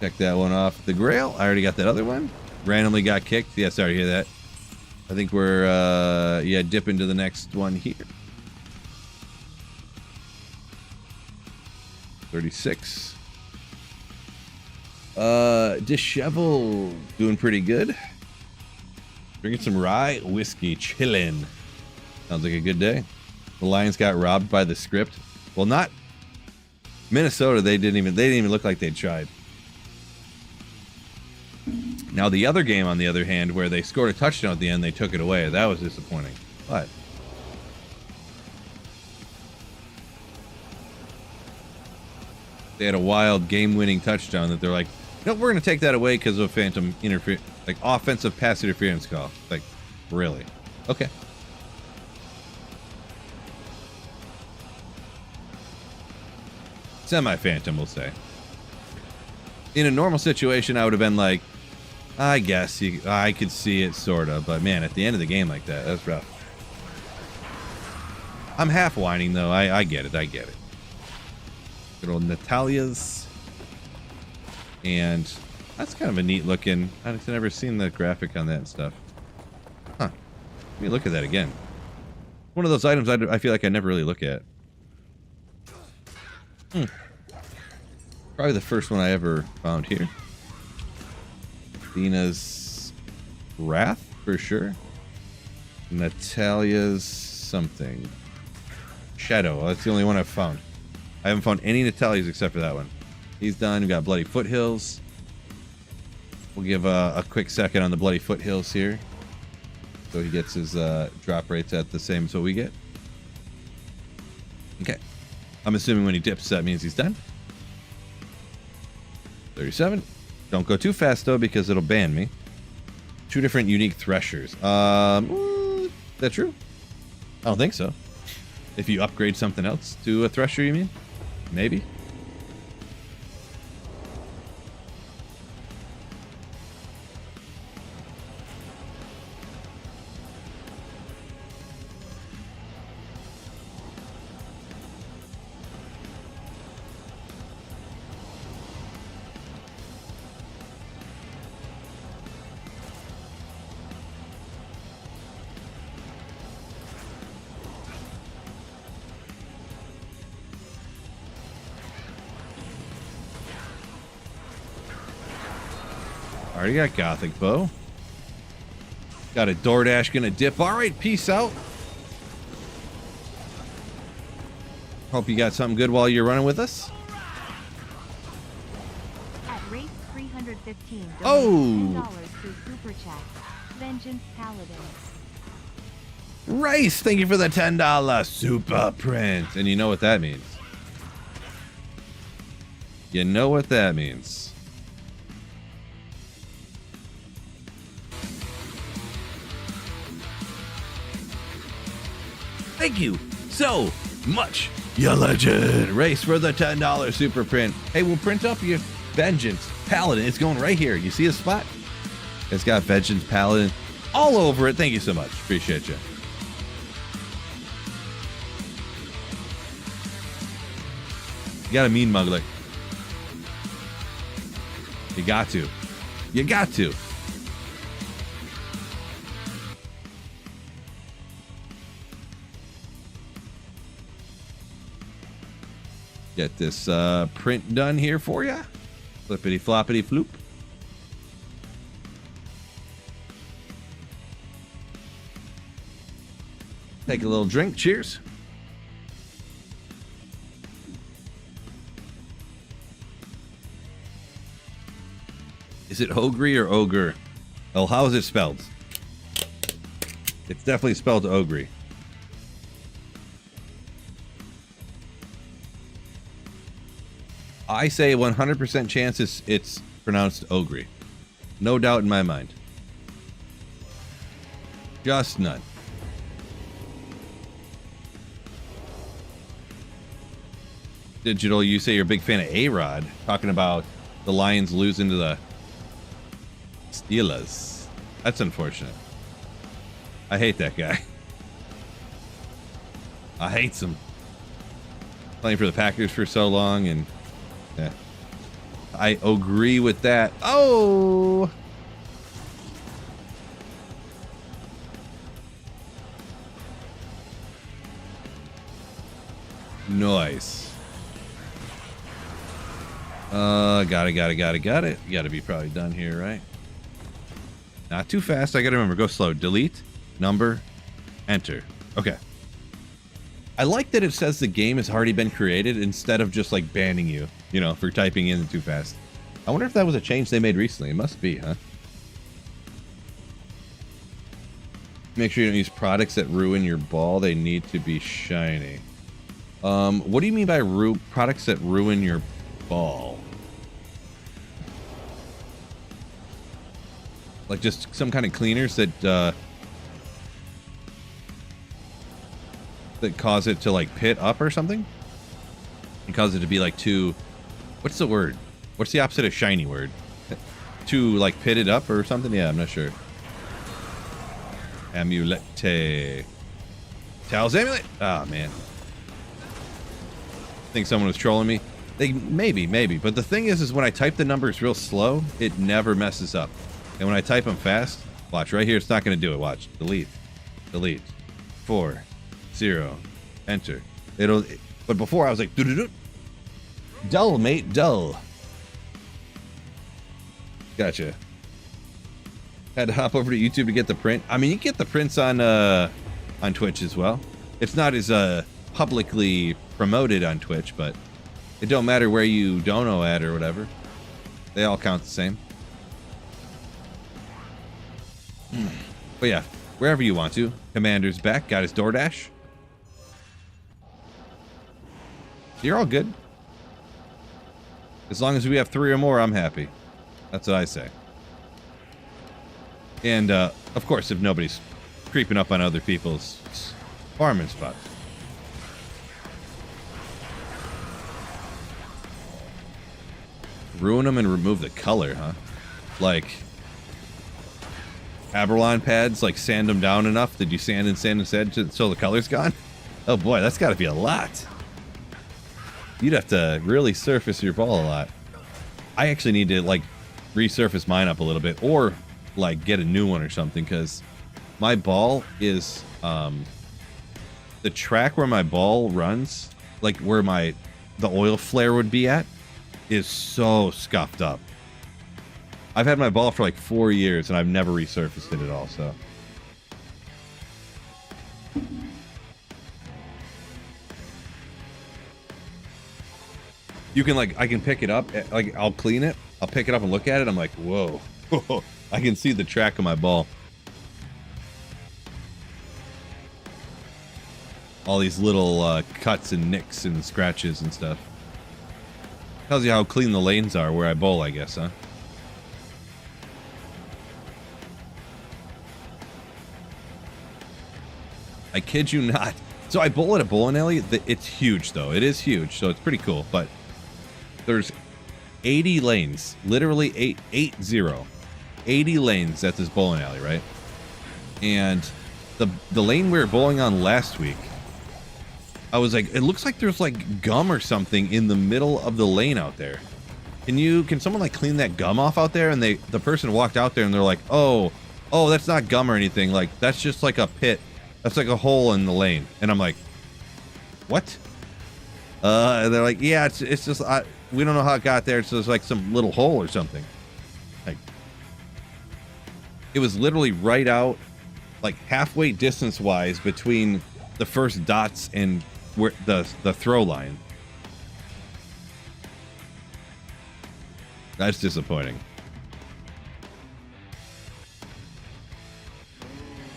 Check that one off. The Grail. I already got that other one. Randomly got kicked. Yeah, sorry to hear that. I think we're, yeah, dip into the next one here. 36. Dishevel. Doing pretty good. Drinking some rye whiskey. Chillin'. Sounds like a good day. The Lions got robbed by the script. Well, not Minnesota. They didn't even look like they'd tried. Now the other game, on the other hand, where they scored a touchdown at the end, they took it away. That was disappointing. But they had a wild game-winning touchdown that they're like, no, we're going to take that away because of phantom interference, like offensive pass interference call. Like, really? Okay. Semi-phantom, we'll say. In a normal situation, I would have been like, I guess I could see it, sort of. But man, at the end of the game like that, that's rough. I'm half whining, though. I get it. I get it. Good old Natalia's. And that's kind of a neat looking. I've never seen the graphic on that and stuff. Huh. Let me look at that again. One of those items I feel like I never really look at. Probably the first one I ever found here. Dina's Wrath, for sure. Natalia's something. Shadow. That's the only one I've found. I haven't found any Natalia's except for that one. He's done. We got Bloody Foothills. We'll give a quick second on the Bloody Foothills here. So he gets his drop rates at the same as what we get. Okay. I'm assuming when he dips, that means he's done. 37. Don't go too fast, though, because it'll ban me. 2 different unique threshers. Is that true? I don't think so. If you upgrade something else to a thresher, you mean? Maybe. Already got Gothic Bow. Got a DoorDash gonna dip. All right, peace out. Hope you got something good while you're running with us.
At race 315,
Oh!
$10 through Super Chat. Vengeance Paladin.
Rice, thank you for the $10 super print. And you know what that means. You know what that means. Thank you so much, you legend. Race for the $10 super print. Hey, we'll print up your Vengeance Paladin. It's going right here. You see a spot? It's got Vengeance Paladin all over it. Thank you so much. Appreciate you. You got a mean mugler. You got to. You got to. Get this print done here for you. Flippity floppity floop. Take a little drink. Cheers. Is it Ogre or Ogre? Oh, how is it spelled? It's definitely spelled Ogre. I say 100% chance it's pronounced Ogre. No doubt in my mind. Just none. Digital, you say you're a big fan of A-Rod. Talking about the Lions losing to the Steelers. That's unfortunate. I hate that guy. I hate him. Playing for the Packers for so long, and yeah. I agree with that. Oh! Nice. Got it. You gotta be probably done here, right? Not too fast. I gotta remember. Go slow. Delete. Number. Enter. Okay. I like that it says the game has already been created instead of just like banning you, you know, for typing in too fast. I wonder if that was a change they made recently. It must be, huh? Make sure you don't use products that ruin your ball. They need to be shiny. What do you mean by products that ruin your ball? Like just some kind of cleaners that cause it to like pit up or something? And cause it to be like too... What's the word? What's the opposite of shiny word? To like pit it up or something? Yeah, I'm not sure. Amulette. Tails amulet? Oh, man. Think someone was trolling me. Maybe. But the thing is when I type the numbers real slow, it never messes up. And when I type them fast, watch right here, it's not going to do it. Watch. Delete. 4, 0, enter. But before I was like, doo-doo-doo. Dull, mate, dull. Gotcha. Had to hop over to YouTube to get the print. I mean, you get the prints on Twitch as well. It's not as publicly promoted on Twitch, but it don't matter where you dono at or whatever. They all count the same. But yeah, wherever you want to. Commander's back. Got his DoorDash. You're all good. As long as we have 3 or more, I'm happy. That's what I say. And, of course, if nobody's creeping up on other people's farming spots. Ruin them and remove the color, huh? Like, Aberlon pads, like sand them down enough? Did you sand so the color's gone? Oh boy, that's got to be a lot. You'd have to really surface your ball a lot. I actually need to, like, resurface mine up a little bit, or like get a new one or something, because my ball is the track where my ball runs, like where the oil flare would be at, is so scuffed up. I've had my ball for like 4 years and I've never resurfaced it at all, so you can, like, I can pick it up, like, I'll clean it, I'll pick it up and look at it, I'm like, whoa. I can see the track of my ball. All these little cuts and nicks and scratches and stuff. Tells you how clean the lanes are where I bowl, I guess, huh? I kid you not. So I bowl at a bowling alley. It's huge, though. It is huge, so it's pretty cool. But there's 80 lanes. Literally 80 lanes at this bowling alley, right? And the lane we were bowling on last week, I was like, it looks like there's like gum or something in the middle of the lane out there. Can someone like clean that gum off out there? And the person walked out there and they're like, oh, that's not gum or anything. Like, that's just like a pit. That's like a hole in the lane. And I'm like, what? And they're like, yeah, it's just, we don't know how it got there. So it's like some little hole or something. Like, it was literally right out, like halfway distance wise between the first dots and where the throw line. That's disappointing.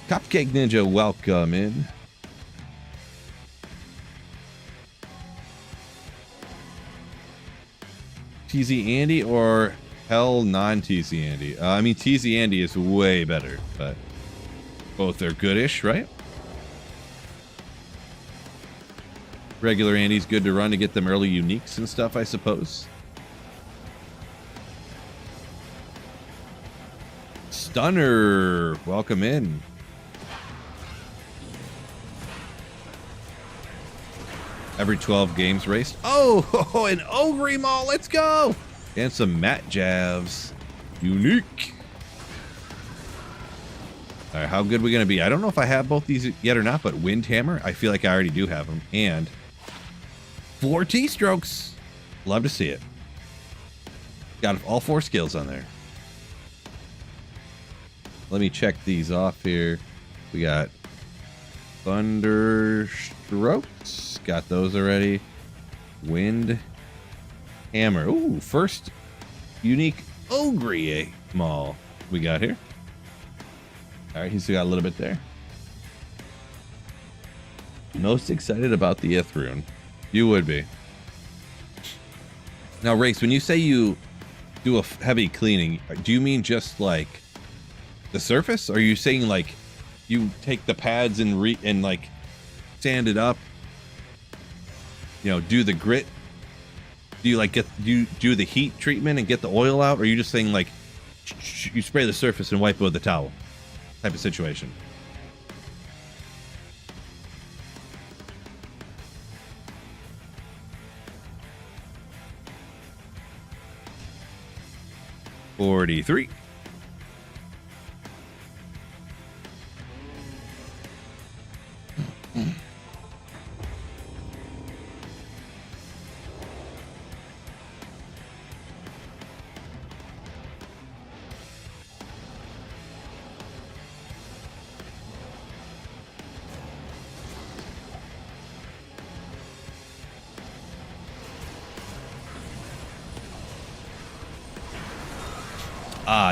Cupcake Ninja, welcome in. TZ Andy or hell non-TZ Andy? I mean, TZ Andy is way better, but both are goodish, right? Regular Andy's good to run to get them early uniques and stuff, I suppose. Stunner, welcome in. Every 12 games raced. Oh, an Ogre Mall, let's go! And some Mat Javs. Unique. All right, how good are we going to be? I don't know if I have both these yet or not, but Windhammer, I feel like I already do have them. And 4 T-strokes. Love to see it. Got all 4 skills on there. Let me check these off here. We got Thunderstrokes. Got those already. Wind Hammer. Ooh, first unique Ogre Mall we got here. All right, he's got a little bit there. Most excited about the Ithroon. You would be. Now, Race, when you say you do a heavy cleaning, do you mean just like the surface? Or are you saying like you take the pads and like sand it up? You know, do the grit? Do you like do the heat treatment and get the oil out? Or are you just saying like you spray the surface and wipe it with a towel type of situation? $43.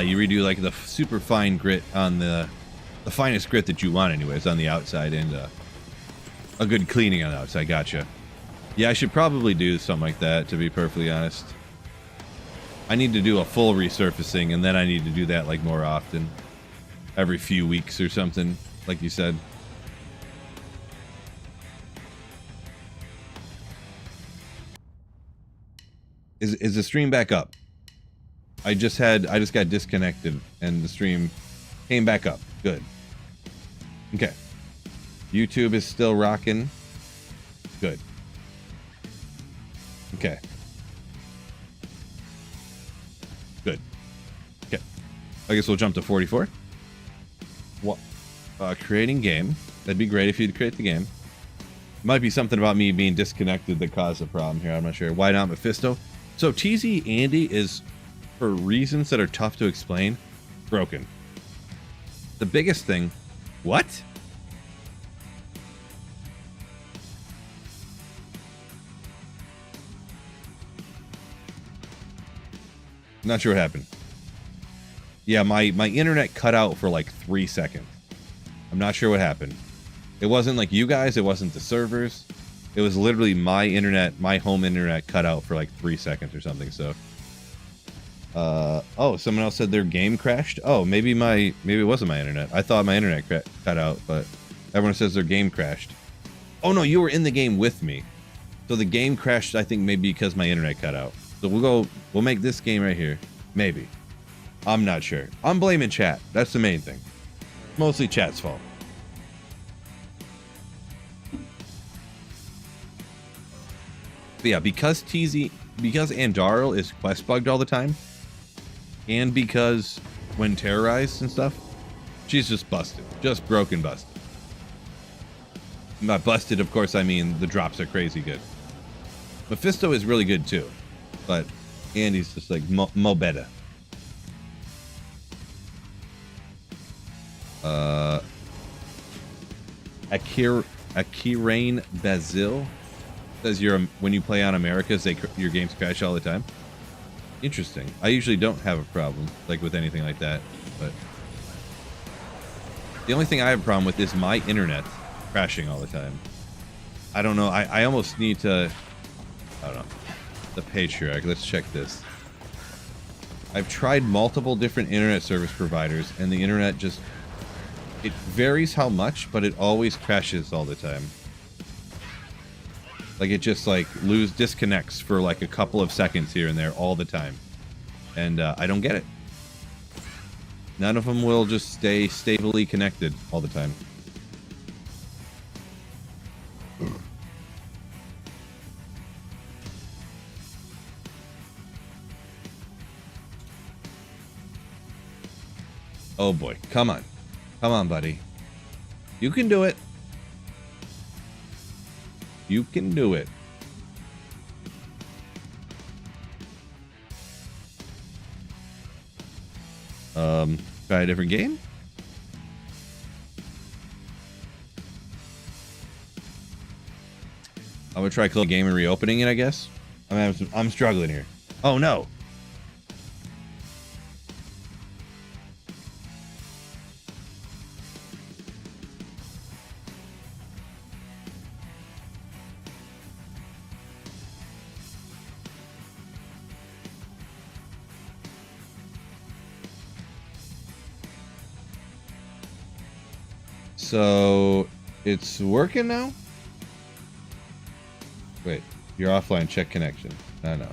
You redo like the super fine grit on the finest grit that you want anyways on the outside, and a good cleaning on the outside. Gotcha. Yeah, I should probably do something like that, to be perfectly honest. I need to do a full resurfacing, and then I need to do that like more often, every few weeks or something, like you said. Is the stream back up? I just got disconnected and the stream came back up. Good. Okay. YouTube is still rocking. Good. Okay. Good. Okay. I guess we'll jump to 44. What? Creating game. That'd be great if you'd create the game. Might be something about me being disconnected that caused a problem here. I'm not sure. Why not Mephisto? So TZ Andy is, for reasons that are tough to explain, broken. The biggest thing... What? Not sure what happened. Yeah, my internet cut out for like 3 seconds. I'm not sure what happened. It wasn't like you guys, it wasn't the servers. It was literally my internet, my home internet cut out for like 3 seconds or something, so... oh, someone else said their game crashed. Oh, maybe it wasn't my internet. I thought my internet cut out, but everyone says their game crashed. Oh no, you were in the game with me. So the game crashed, I think maybe because my internet cut out. So we'll make this game right here. Maybe. I'm not sure. I'm blaming chat. That's the main thing. Mostly chat's fault. But yeah, because Andarl is quest bugged all the time, and because when terrorized and stuff, she's just busted. Just broken busted. Not busted, of course, I mean the drops are crazy good. Mephisto is really good too, but Andy's just like mo better. Akirain Basil says when you play on Americas, your games crash all the time. Interesting. I usually don't have a problem like with anything like that, but The only thing I have a problem with is my internet crashing all the time. I don't know. I almost need to... I don't know. The patriarch. Let's check this. I've tried multiple different internet service providers, and the internet just... It varies how much, but it always crashes all the time. Like, it just, like, disconnects for, like, a couple of seconds here and there all the time. And I don't get it. None of them will just stay stably connected all the time. Oh boy, come on. Come on, buddy. You can do it. You can do it. Try a different game? I'm gonna try closing the game and reopening it, I guess. I'm struggling here. Oh no. So it's working now? Wait, you're offline, check connection. No.